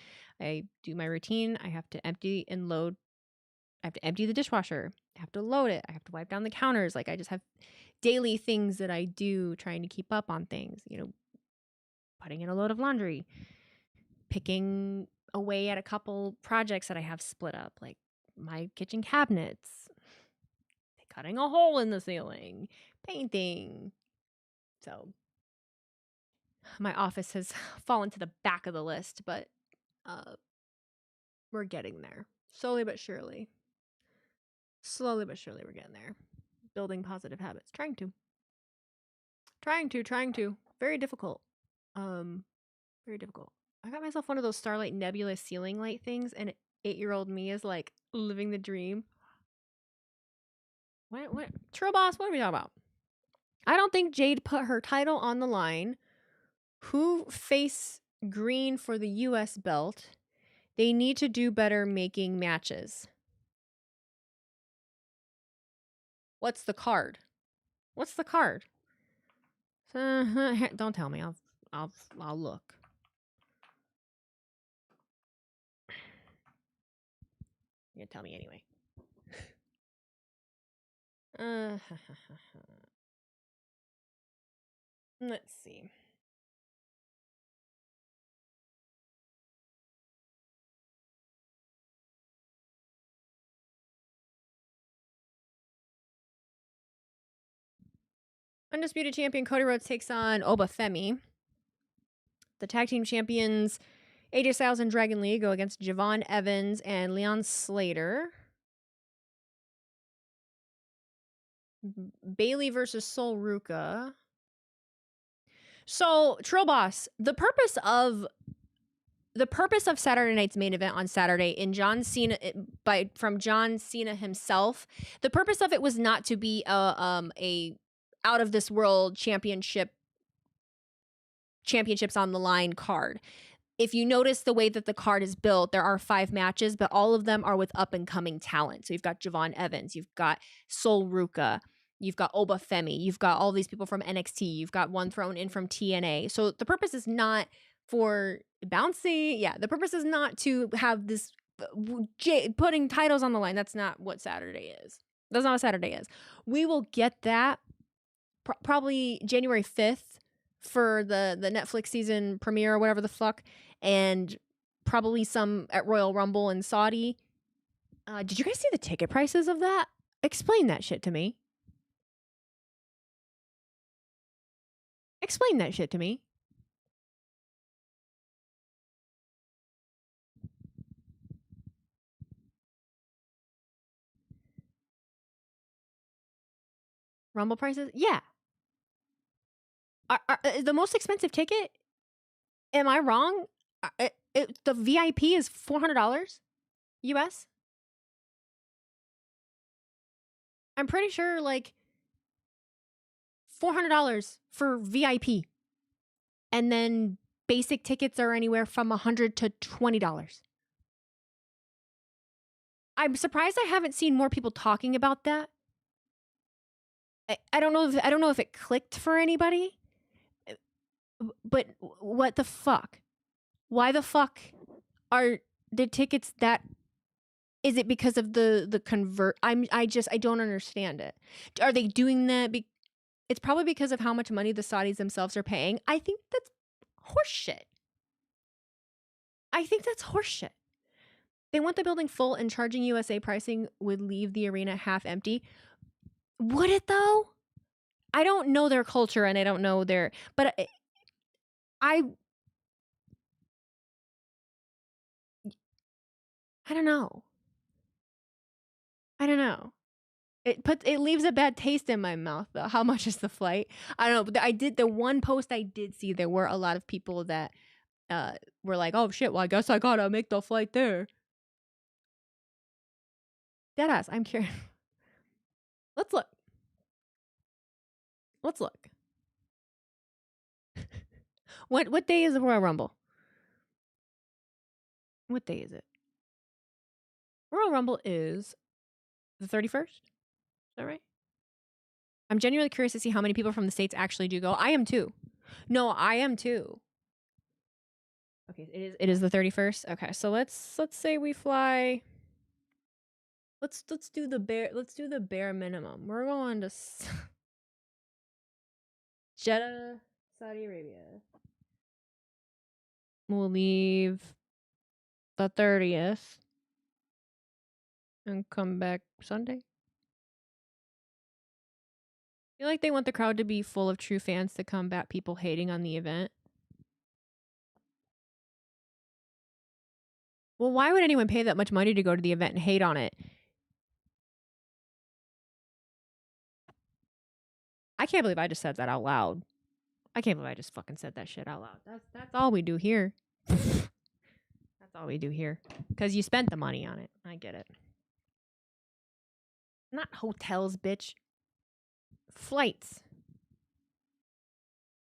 I do my routine. I have to empty and load. I have to empty the dishwasher. I have to load it. I have to wipe down the counters. Like, I just have daily things that I do trying to keep up on things, you know, putting in a load of laundry, picking away at a couple projects that I have split up, like my kitchen cabinets, cutting a hole in the ceiling, painting. So my office has fallen to the back of the list, but we're getting there. Slowly but surely. Slowly but surely we're getting there. Building positive habits. Trying to. Very difficult. Very difficult. I got myself one of those Starlight Nebula ceiling light things, and 8-year-old me is like living the dream. What? True Boss, what are we talking about? I don't think Jade put her title on the line. Who face green for the US belt? They need to do better making matches. What's the card? Don't tell me. I'll look. You're gonna tell me anyway. Let's see. Undisputed champion Cody Rhodes takes on Obafemi. The tag team champions AJ Styles and Dragon Lee go against Javon Evans and Leon Slater. Bailey versus Sol Ruka. So, Trill Boss, the purpose of Saturday night's main event on Saturday in John Cena from John Cena himself, the purpose of it was not to be a out of this world championships on the line card. If you notice the way that the card is built, there are 5 matches, but all of them are with up and coming talent. So you've got Javon Evans, you've got Sol Ruka, you've got Obafemi, you've got all these people from NXT, you've got one thrown in from TNA. So the purpose is not for bouncy. Yeah, the purpose is not to have this putting titles on the line. That's not what Saturday is. That's not what Saturday is. We will get that probably January 5th for the Netflix season premiere or whatever the fuck, and probably some at Royal Rumble in Saudi. Did you guys see the ticket prices of that? Explain that shit to me. Explain that shit to me. Rumble prices? Yeah. The most expensive ticket? Am I wrong? The VIP is $400 US. I'm pretty sure like $400 for VIP. And then basic tickets are anywhere from $100 to $20. I'm surprised I haven't seen more people talking about that. I don't know if it clicked for anybody. But what the fuck? Why the fuck are the tickets that? Is it because of the convert? I don't understand it. Are they doing that? It's probably because of how much money the Saudis themselves are paying. I think that's horseshit. They want the building full, and charging USA pricing would leave the arena half empty. Would it though? I don't know their culture, and I don't know their. But I don't know. It leaves a bad taste in my mouth though. How much is the flight? I don't know. But the one post I did see, there were a lot of people that were like, "Oh shit, well I guess I gotta make the flight there." Deadass, I'm curious. Let's look. What day is the Royal Rumble? What day is it? Royal Rumble is the 31st. Is that right? I'm genuinely curious to see how many people from the States actually do go. I am too. No, I am too. Okay, it is the 31st. Okay, so let's say we fly. Let's do the bare minimum. We're going to Jeddah, Saudi Arabia. We'll leave the 30th and come back Sunday. I feel like they want the crowd to be full of true fans to combat people hating on the event. Well, why would anyone pay that much money to go to the event and hate on it? I can't believe I just said that out loud. I can't believe I just fucking said that shit out loud. That's all we do here. That's all we do here. Because you spent the money on it. I get it. Not hotels, bitch. Flights.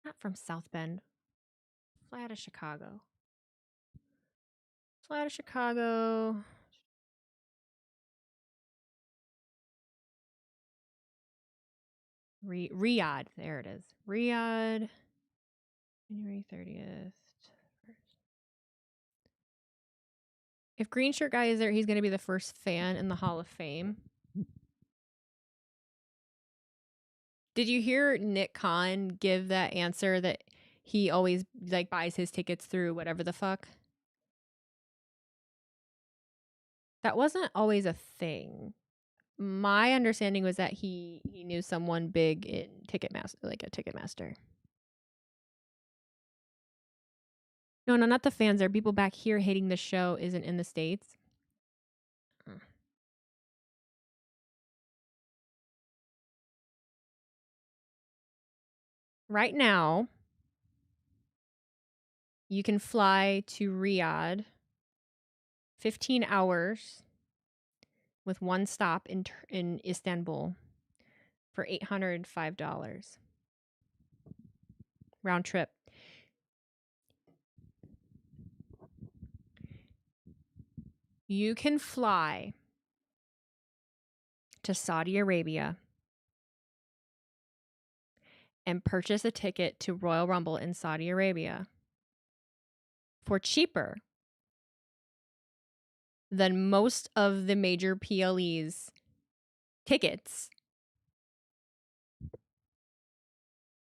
Not from South Bend. Fly out of Chicago. Riyadh. There it is. Riyadh. January 30th. If Green Shirt Guy is there, he's going to be the first fan in the Hall of Fame. Did you hear Nick Khan give that answer that he always like buys his tickets through whatever the fuck? That wasn't always a thing. My understanding was that he knew someone big in Ticketmaster, like a Ticketmaster. No, not the fans. There are people back here hating the show isn't in the States. Right now, you can fly to Riyadh 15 hours with one stop in Istanbul for $805 round trip. You can fly to Saudi Arabia and purchase a ticket to Royal Rumble in Saudi Arabia for cheaper than most of the major PLE's tickets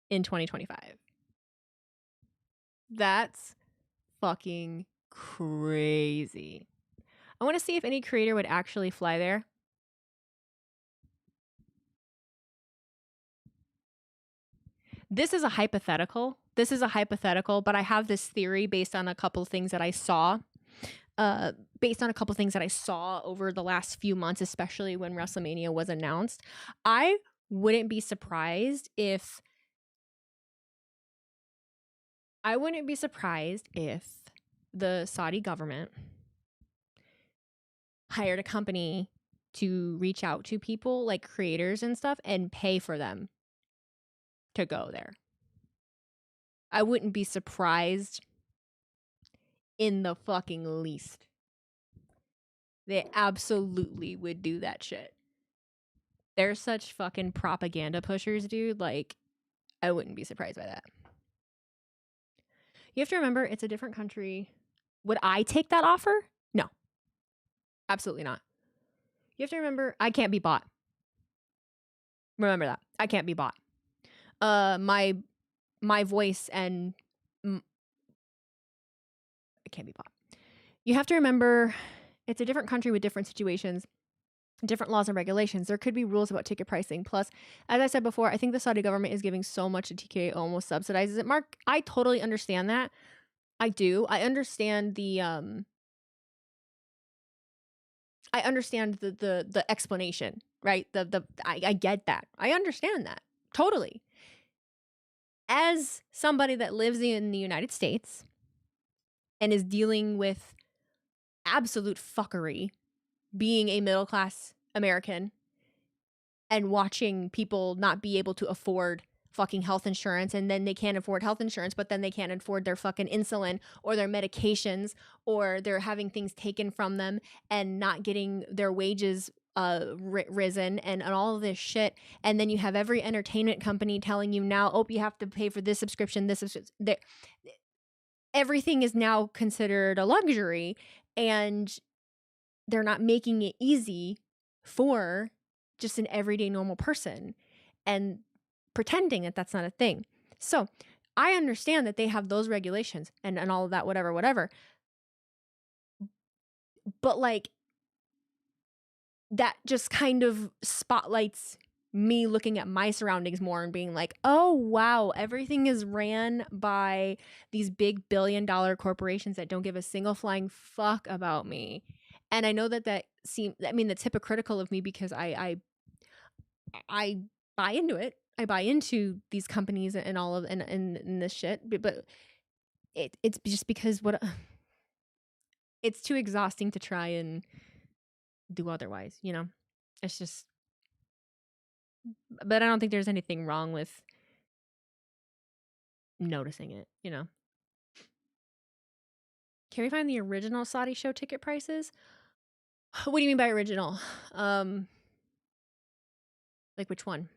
in 2025. That's fucking crazy. I want to see if any creator would actually fly there. This is a hypothetical, but I have this theory based on a couple of things that I saw. Over the last few months, especially when WrestleMania was announced. I wouldn't be surprised if the Saudi government hired a company to reach out to people like creators and stuff and pay for them to go there. I wouldn't be surprised in the fucking least. They absolutely would do that shit. They're such fucking propaganda pushers, dude. Like, I wouldn't be surprised by that. You have to remember, it's a different country. Would I take that offer? No. Absolutely not. You have to remember, I can't be bought. Remember that. I can't be bought. My voice and I can't be bought. You have to remember, it's a different country with different situations, different laws and regulations. There could be rules about ticket pricing. Plus, as I said before, I think the Saudi government is giving so much to TKO almost subsidizes it. Mark, I totally understand that. I do. I understand the explanation, right? I get that. I understand that. Totally. As somebody that lives in the United States and is dealing with absolute fuckery, being a middle-class American and watching people not be able to afford fucking health insurance, and then they can't afford health insurance, but then they can't afford their fucking insulin or their medications, or they're having things taken from them and not getting their wages risen and all of this shit. And then you have every entertainment company telling you now, oh, you have to pay for this subscription, everything is now considered a luxury, and they're not making it easy for just an everyday normal person and pretending that that's not a thing. So I understand that they have those regulations and all of that, whatever. But like, that just kind of spotlights me looking at my surroundings more and being like, oh, wow, everything is ran by these big billion-dollar corporations that don't give a single flying fuck about me. And I know that seems, I mean, that's hypocritical of me because I buy into it. I buy into these companies and all of and this shit, but it's just because it's too exhausting to try and do otherwise, you know? It's just, but I don't think there's anything wrong with noticing it, you know? Can we find the original Saudi show ticket prices? What do you mean by original? Like which one?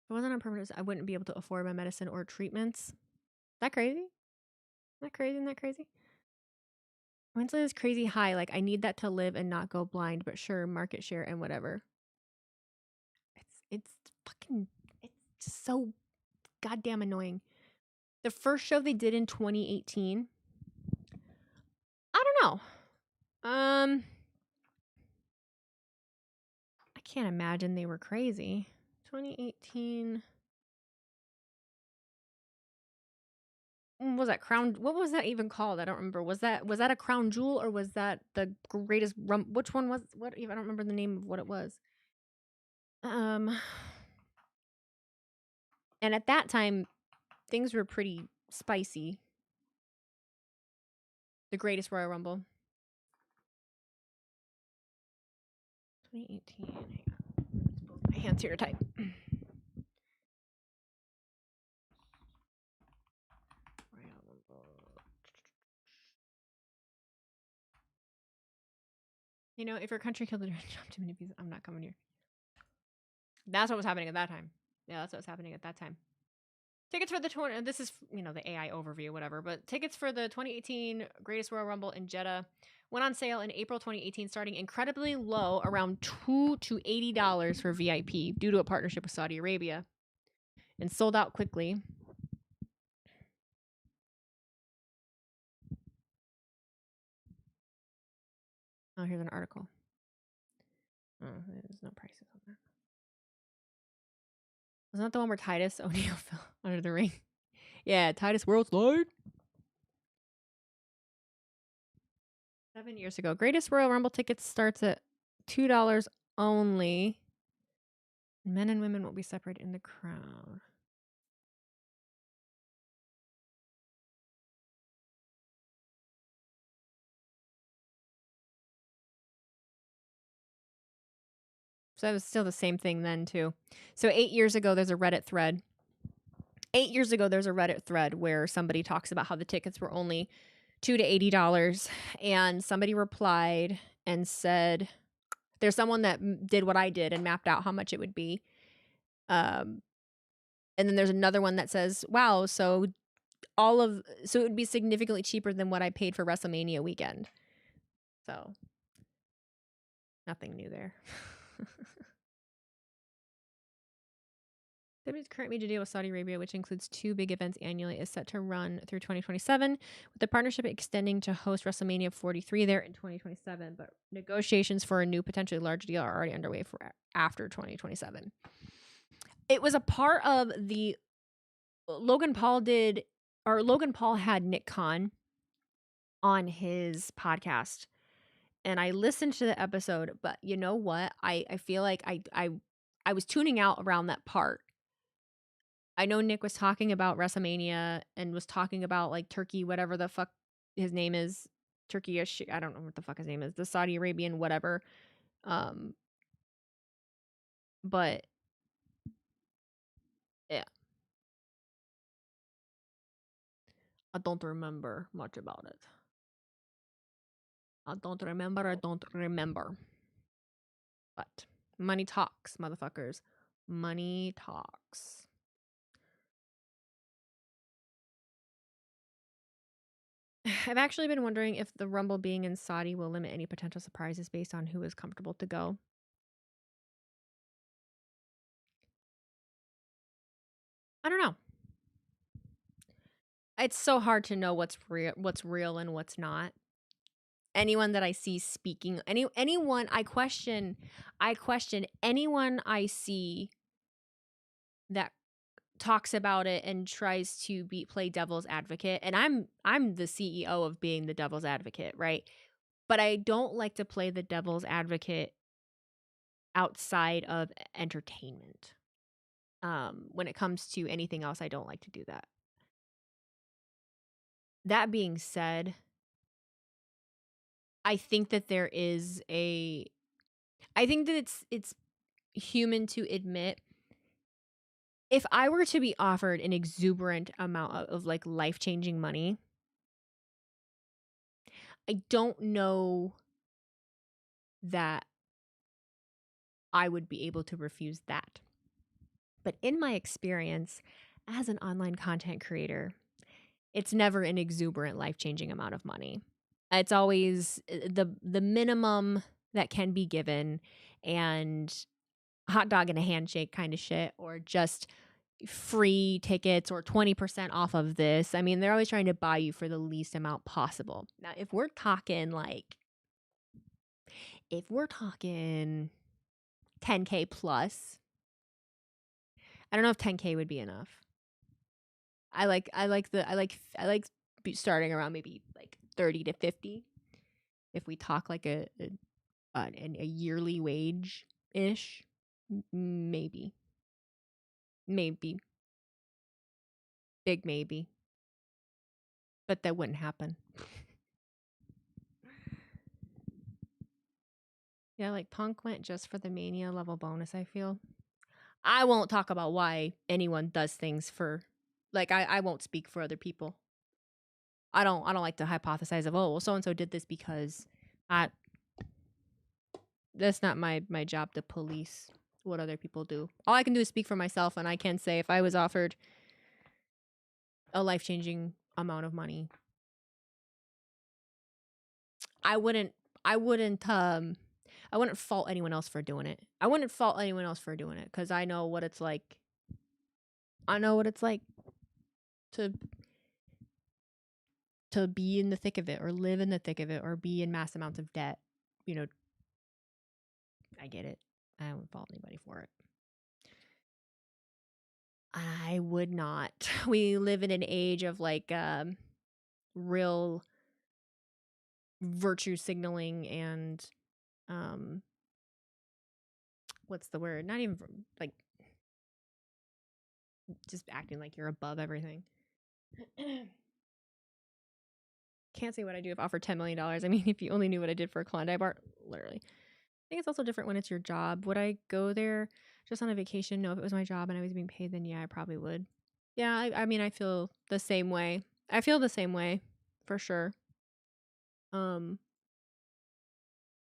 If it wasn't on permanent, I wouldn't be able to afford my medicine or treatments. Is that crazy? Isn't that crazy? Mentally is crazy high. Like, I need that to live and not go blind, but sure, market share and whatever. It's just so goddamn annoying. The first show they did in 2018, I don't know. I can't imagine they were crazy. 2018. Was that Crown? What was that even called? I don't remember. Was that a Crown Jewel, or was that the greatest which one was what? I don't remember the name of what it was. And at that time, things were pretty spicy. The Greatest Royal Rumble. 2018. Hang on. My hands here to type. You know, if your country killed a job too many people, I'm not coming here. That's what was happening at that time. Yeah, that's what was happening at that time. Tickets for the this is, you know, the AI overview, whatever, but tickets for the 2018 Greatest Royal Rumble in Jeddah went on sale in April 2018, starting incredibly low, around $2 to $80 for VIP, due to a partnership with Saudi Arabia, and sold out quickly. Oh, here's an article. Oh, there's no prices on that. Wasn't that the one where Titus O'Neil fell under the ring? Yeah, Titus World Slide. 7 years ago. Greatest Royal Rumble tickets starts at $2 only. Men and women will be separate in the crowd. So it was still the same thing then, too. So 8 years ago, there's a Reddit thread. 8 years ago, there's a Reddit thread where somebody talks about how the tickets were only $2 to $80. And somebody replied and said, there's someone that did what I did and mapped out how much it would be. And then there's another one that says, wow, so it would be significantly cheaper than what I paid for WrestleMania weekend. So nothing new there. WWE's current major deal with Saudi Arabia, which includes 2 big events annually, is set to run through 2027, with the partnership extending to host WrestleMania 43 there in 2027. But negotiations for a new, potentially large deal are already underway for after 2027. It was a part of the Logan Paul had Nick Khan on his podcast, and I listened to the episode. But you know what? I feel like I was tuning out around that part. I know Nick was talking about WrestleMania and was talking about like Turkey, whatever the fuck his name is, Turkish. I don't know what the fuck his name is, the Saudi Arabian, whatever. But yeah, I don't remember much about it. I don't remember. But money talks, motherfuckers. Money talks. I've actually been wondering if the Rumble being in Saudi will limit any potential surprises based on who is comfortable to go. I don't know. It's so hard to know what's real and what's not. Anyone that I see speaking, anyone I question anyone I see that talks about it and tries to play devil's advocate. And I'm the CEO of being the devil's advocate, right? But I don't like to play the devil's advocate outside of entertainment. When it comes to anything else, I don't like to do that. That being said, I think that it's human to admit, if I were to be offered an exuberant amount of like life-changing money, I don't know that I would be able to refuse that. But in my experience as an online content creator, it's never an exuberant, life-changing amount of money. It's always the minimum that can be given, and hot dog and a handshake kind of shit, or just free tickets or 20% off of this. I mean, they're always trying to buy you for the least amount possible. Now, if we're talking 10K plus, I don't know if 10K would be enough. I like starting around maybe like 30 to 50. If we talk like a yearly wage ish, maybe. Big maybe. But that wouldn't happen. Yeah, like Punk went just for the Mania level bonus, I feel. I won't talk about why anyone does things for, like, I won't speak for other people. I don't like to hypothesize of, oh, well, so and so did this because that's not my job to police what other people do. All I can do is speak for myself, and I can say if I was offered a life-changing amount of money, I wouldn't fault anyone else for doing it. I wouldn't fault anyone else for doing it because I know what it's like. I know what it's like to be in the thick of it, or live in the thick of it, or be in mass amounts of debt. You know, I get it. I wouldn't fault anybody for it. I would not. We live in an age of like real virtue signaling and what's the word? Not even like just acting like you're above everything. Can't say what I do if offered $10 million. I mean, if you only knew what I did for a Klondike bar, literally. I think it's also different when it's your job. Would I go there just on a vacation? No, if it was my job and I was being paid, then yeah, I probably would. Yeah, I mean, I feel the same way. I feel the same way, for sure.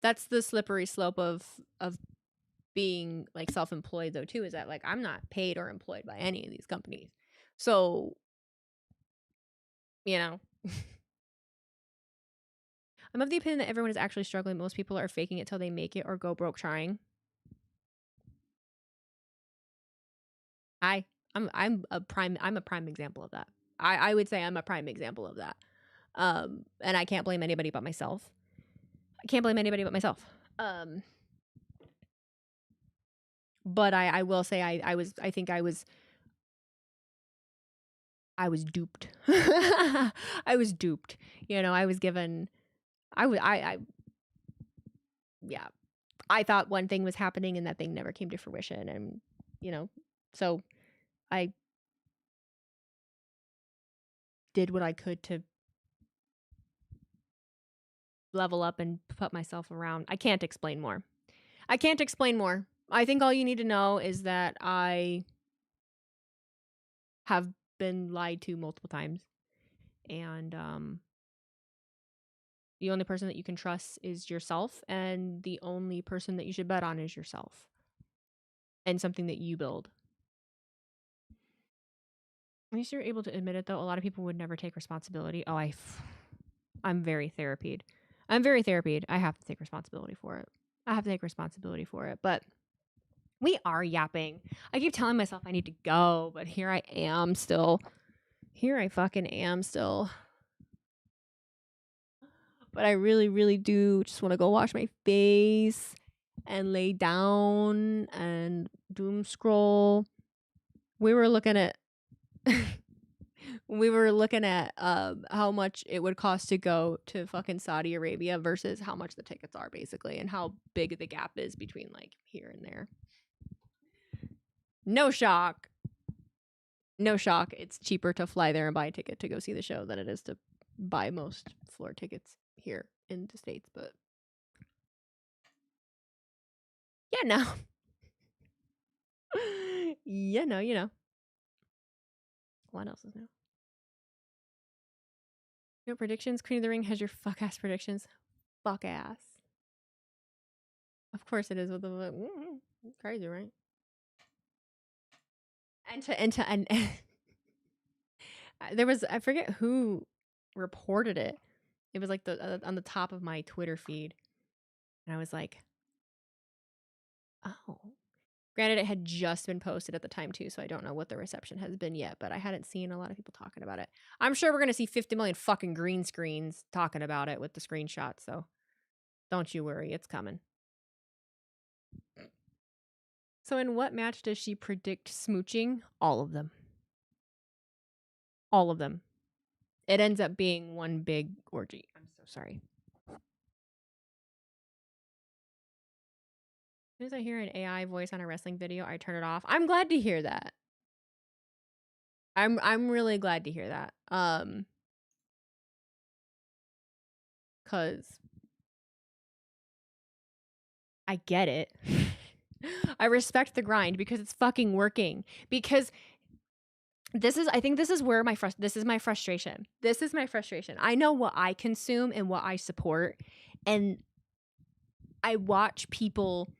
That's the slippery slope of being like self-employed though too, is that like I'm not paid or employed by any of these companies. So, you know, I'm of the opinion that everyone is actually struggling. Most people are faking it till they make it or go broke trying. I'm a prime example of that. I would say I'm a prime example of that. And I can't blame anybody but myself. But I will say I was duped. I was duped. You know, I was given yeah. I thought one thing was happening and that thing never came to fruition, and you know, so I did what I could to level up and put myself around. I can't explain more. I think all you need to know is that I have been lied to multiple times, and the only person that you can trust is yourself, and the only person that you should bet on is yourself and something that you build. At least you're able to admit it, though. A lot of people would never take responsibility. Oh, I'm very therapied. I have to take responsibility for it. But we are yapping. I keep telling myself I need to go, but here I am still. But I really, really do just want to go wash my face and lay down and doom scroll. We were looking at how much it would cost to go to fucking Saudi Arabia versus how much the tickets are, basically, and how big the gap is between like here and there. No shock. It's cheaper to fly there and buy a ticket to go see the show than it is to buy most floor tickets here in the States, but yeah, no. You know. What else is new? No predictions? Queen of the Ring has your fuck ass predictions. Fuck ass. Of course it is with the crazy, right? And there was, I forget who reported it. It was like on the top of my Twitter feed. And I was like, oh. Granted, it had just been posted at the time too, so I don't know what the reception has been yet, but I hadn't seen a lot of people talking about it. I'm sure we're going to see 50 million fucking green screens talking about it with the screenshots, so don't you worry, it's coming. So in what match does she predict smooching? All of them. It ends up being one big orgy. I'm so sorry. As soon as I hear an AI voice on a wrestling video, I turn it off. I'm glad to hear that. I'm really glad to hear that. 'Cause I get it. I respect the grind because it's fucking working. Because I think this is where my frustration. I know what I consume and what I support, and I watch people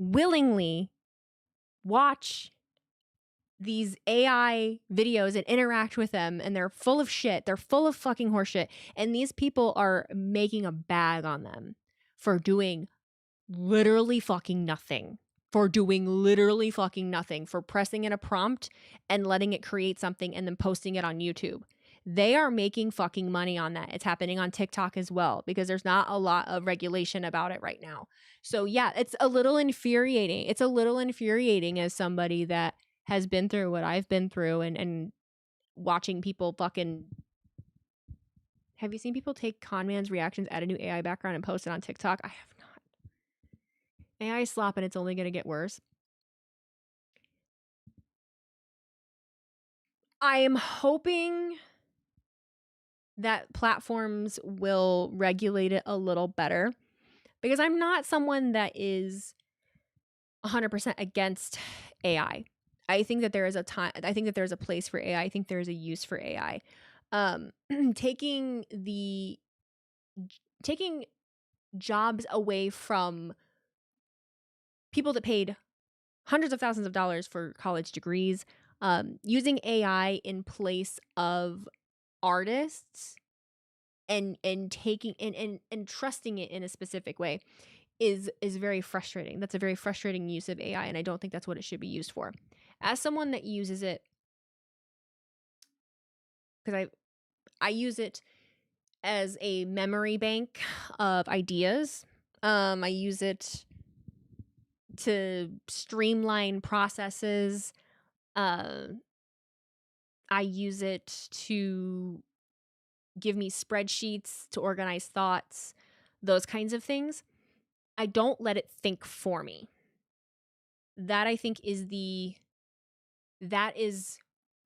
willingly watch these AI videos and interact with them, and they're full of shit. They're full of fucking horseshit. And these people are making a bag on them for doing literally fucking nothing. For pressing in a prompt and letting it create something and then posting it on YouTube. They are making fucking money on that. It's happening on TikTok as well because there's not a lot of regulation about it right now. So yeah, it's a little infuriating. As somebody that has been through what I've been through and watching people fucking... Have you seen people take Conman's reactions, add a new AI background, and post it on TikTok? I have not. AI slop and it's only going to get worse. I am hoping that platforms will regulate it a little better, because I'm not someone that is 100% against AI. I think that there is a time. I think that there's a place for AI. I think there is a use for AI. Taking jobs away from people that paid hundreds of thousands of dollars for college degrees, using AI in place of artists and taking and trusting it in a specific way is very frustrating. That's a very frustrating use of AI, and I don't think that's what it should be used for. As someone that uses it, because I use it as a memory bank of ideas. I use it to streamline processes. I use it to give me spreadsheets to organize thoughts, those kinds of things. I don't let it think for me. That, I think, that is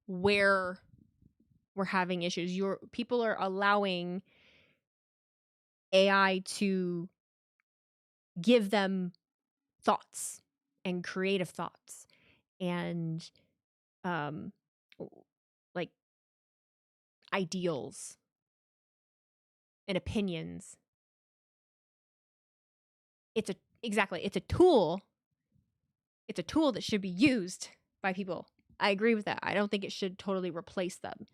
where we're having issues. People are allowing AI to give them thoughts and creative thoughts and like ideals and opinions. It's a tool. It's a tool that should be used by people. I agree with that. I don't think it should totally replace them.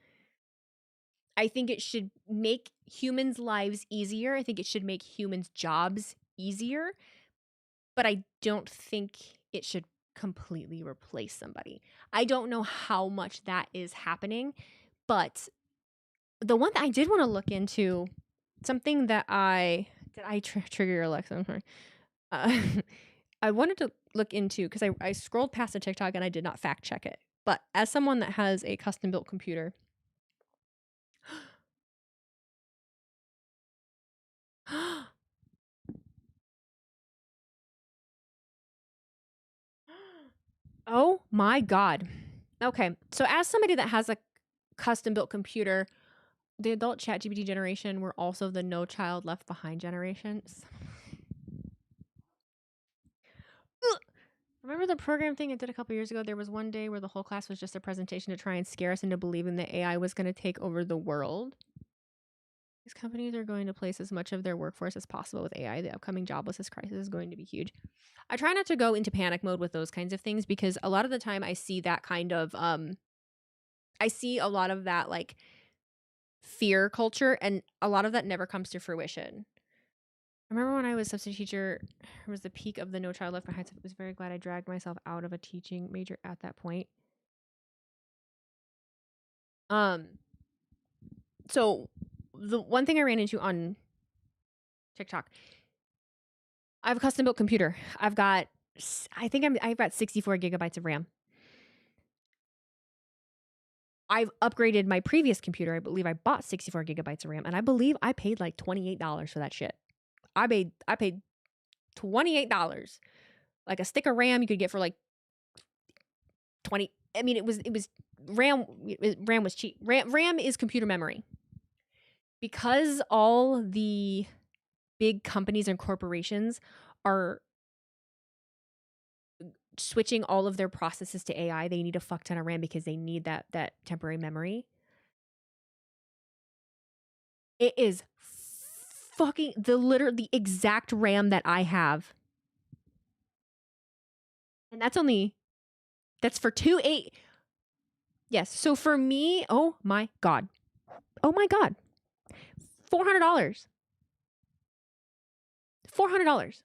I think it should make humans' lives easier. I think it should make humans' jobs easier. But I don't think it should completely replace somebody. I don't know how much that is happening. But the one that I did want to look into, something that trigger your Alexa? I'm sorry. I wanted to look into, because I scrolled past a TikTok and I did not fact check it. But as someone that has a custom built computer, oh my God. Okay. So as somebody that has a custom built computer, the adult ChatGPT generation were also the No Child Left Behind generation. Remember the program thing I did a couple years ago? There was one day where the whole class was just a presentation to try and scare us into believing that AI was going to take over the world. These companies are going to place as much of their workforce as possible with AI. The upcoming joblessness crisis is going to be huge. I try not to go into panic mode with those kinds of things, because a lot of the time I see that kind of, I see a lot of that like fear culture, and a lot of that never comes to fruition. I remember when I was substitute teacher, it was the peak of the No Child Left Behind. So I was very glad I dragged myself out of a teaching major at that point. So the one thing I ran into on TikTok, I have a custom built computer. I've got 64 gigabytes of RAM. I've upgraded my previous computer. I believe I bought 64 gigabytes of RAM, and I believe I paid like $28 for that shit. I paid $28. Like a stick of RAM you could get for like 20. I mean, it was RAM was cheap. RAM is computer memory. Because all the big companies and corporations are switching all of their processes to AI, they need a fuck ton of RAM because they need that temporary memory. It is fucking the exact RAM that I have. And that's for 2.8. Yes. So for me, oh my God. $400. $400.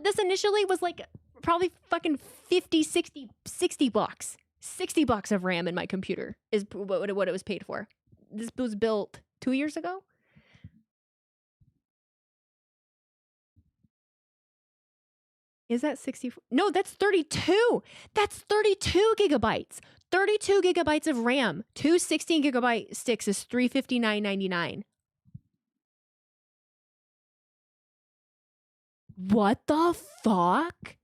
This initially was like probably fucking 50, 60 bucks. $60 of RAM in my computer is what it was paid for. This was built 2 years ago. Is that 64? No, that's 32. That's 32 gigabytes. 32 gigabytes of RAM. Two 16 gigabyte sticks is $359.99. What the fuck?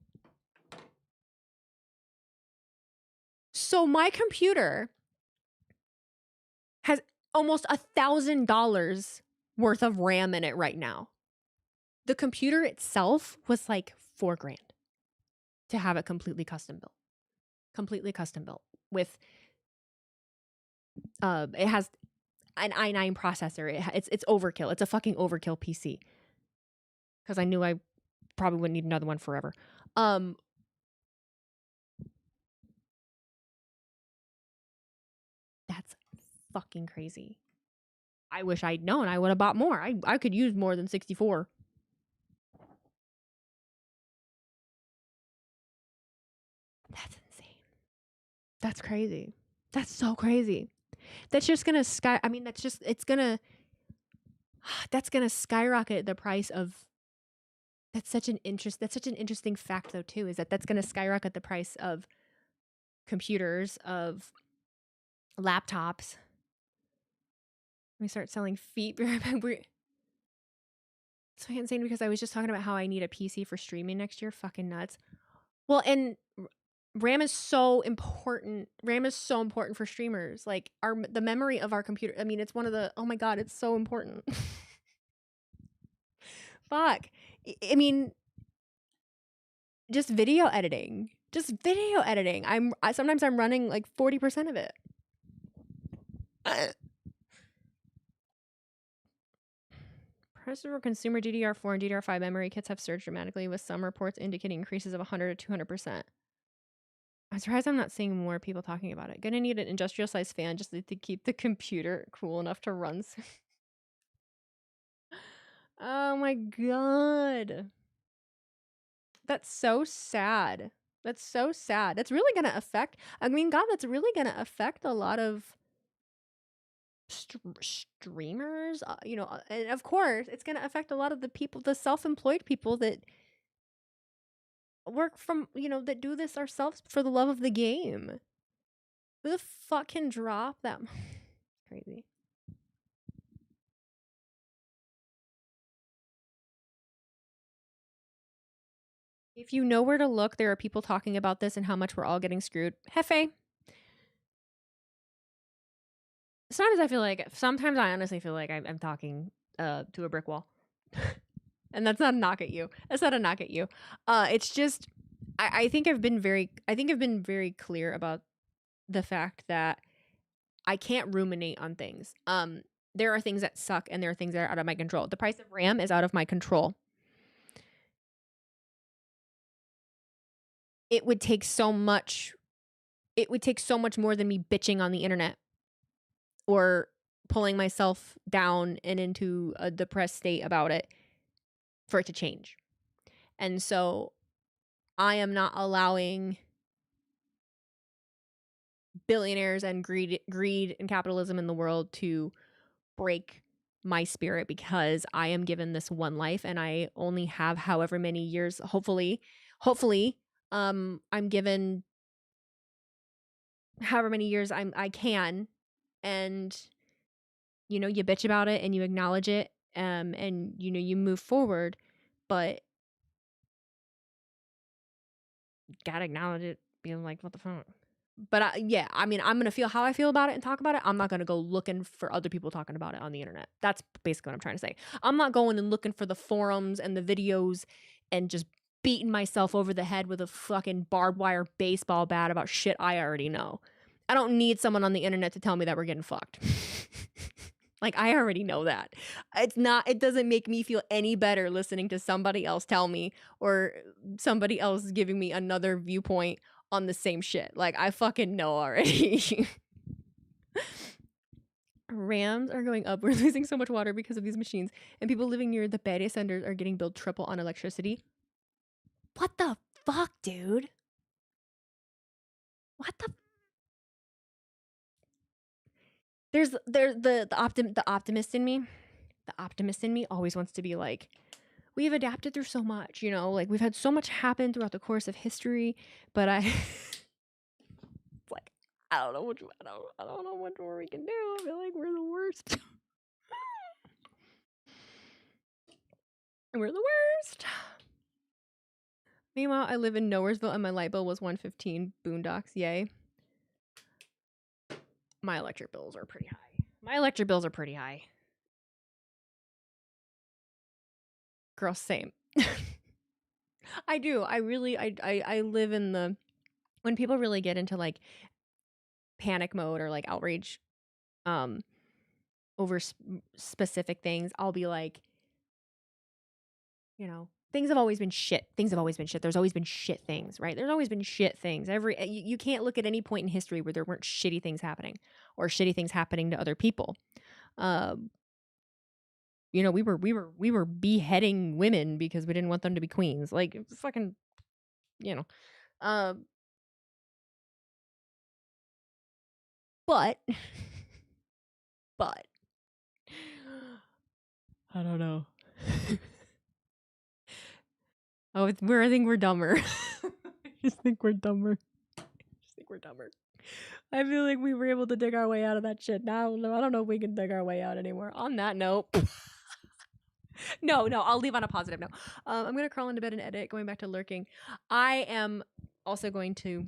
So my computer has almost $1,000 worth of RAM in it right now. The computer itself was like $4,000 to have it completely custom built. Completely custom built with it has an i9 processor. It's overkill. It's a fucking overkill PC. Because I knew I probably wouldn't need another one forever. That's fucking crazy. I wish I'd known. I would have bought more. I could use more than 64. That's insane. That's crazy. That's so crazy. That's just gonna that's gonna skyrocket the price of. That's such an interesting fact though too, is that that's gonna skyrocket the price of computers, of laptops. We start selling feet. It's so insane because I was just talking about how I need a PC for streaming next year. Fucking nuts. Well, and RAM is so important. RAM is so important for streamers. Like the memory of our computer. I mean, it's one of the, oh my God, it's so important. Fuck. I mean, just video editing. Sometimes I'm running like 40% of it. Prices for consumer DDR4 and DDR5 memory kits have surged dramatically, with some reports indicating increases of 100 to 200%. I'm surprised I'm not seeing more people talking about it. Gonna need an industrial sized fan just to keep the computer cool enough to run. Oh my God. That's so sad. That's really gonna affect, that's really gonna affect a lot of streamers, and of course it's going to affect a lot of the people, the self-employed people that work from, that do this ourselves for the love of the game. Who the fuck can drop that? Crazy. If you know where to look, there are people talking about this and how much we're all getting screwed. Hefe. Sometimes I honestly feel like I'm talking to a brick wall. And that's not a knock at you. It's just, I think I've been very clear about the fact that I can't ruminate on things. There are things that suck and there are things that are out of my control. The price of RAM is out of my control. It would take so much more than me bitching on the internet or pulling myself down and into a depressed state about it for it to change. And so I am not allowing billionaires and greed and capitalism in the world to break my spirit, because I am given this one life and I only have however many years. Hopefully, I'm given however many years I can, and you bitch about it and you acknowledge it, and you move forward, but gotta acknowledge it, being like, what the fuck. But I'm gonna feel how I feel about it and talk about it. I'm not gonna go looking for other people talking about it on the internet. That's basically what I'm trying to say. I'm not going and looking for the forums and the videos and just beating myself over the head with a fucking barbed wire baseball bat about shit I already know. I don't need someone on the internet to tell me that we're getting fucked. Like, I already know that. It doesn't make me feel any better listening to somebody else tell me, or somebody else giving me another viewpoint on the same shit. Like, I fucking know already. RAMs are going up. We're losing so much water because of these machines, and people living near the data centers are getting billed triple on electricity. What the fuck, dude? What the? There's the optimist in me. The optimist in me always wants to be like, we have adapted through so much, like we've had so much happen throughout the course of history, but I don't know what more we can do. I feel like we're the worst. We're the worst. Meanwhile, I live in Nowheresville and my light bill was $115. Boondocks, yay. My electric bills are pretty high. Girl, same. I do. I live in the, when people really get into like panic mode or like outrage over specific things, I'll be like, you know, things have always been shit. There's always been shit things, right? There's always been shit things. You can't look at any point in history where there weren't shitty things happening or shitty things happening to other people. You know, we were beheading women because we didn't want them to be queens. Like fucking, you know. But I don't know. I think we're dumber. I just think we're dumber. I feel like we were able to dig our way out of that shit. Now I don't know if we can dig our way out anymore. On that note, no, I'll leave on a positive note. I'm gonna crawl into bed and edit. Going back to lurking, I am also going to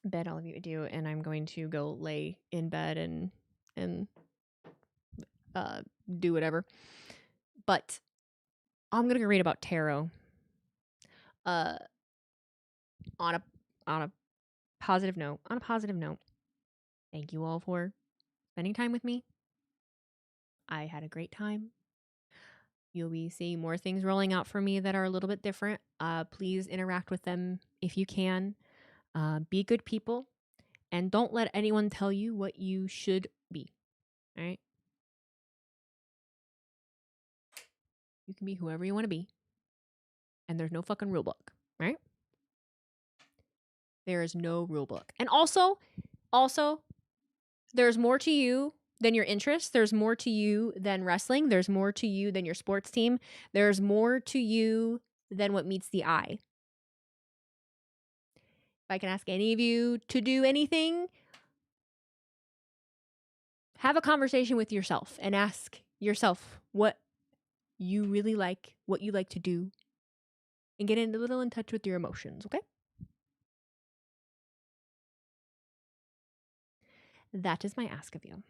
bed. All of you do, and I'm going to go lay in bed and do whatever. But I'm gonna go read about tarot. On a positive note. Thank you all for spending time with me. I had a great time. You'll be seeing more things rolling out for me that are a little bit different. Please interact with them if you can. Be good people. And don't let anyone tell you what you should be. All right? You can be whoever you want to be. And there's no fucking rule book. Right? There is no rule book. And also, there's more to you than your interests. There's more to you than wrestling. There's more to you than your sports team. There's more to you than what meets the eye. If I can ask any of you to do anything, have a conversation with yourself and ask yourself what you really like, what you like to do, and get a little in touch with your emotions, okay? That is my ask of you.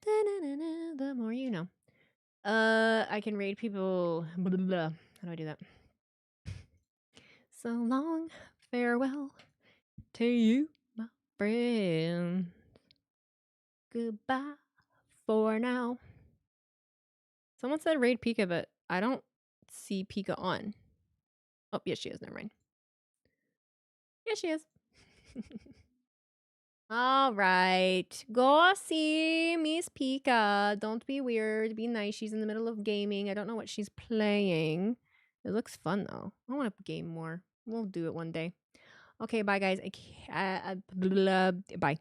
The more you know. I can raid people. Blah, blah, blah. How do I do that? So long, farewell to you, my friend. Goodbye for now. Someone said raid Pika, but I don't see Pika on. Oh, yes, she is. Never mind. Yes, she is. All right. Go see Miss Pika. Don't be weird. Be nice. She's in the middle of gaming. I don't know what she's playing. It looks fun, though. I want to game more. We'll do it one day. Okay, bye, guys. Bye.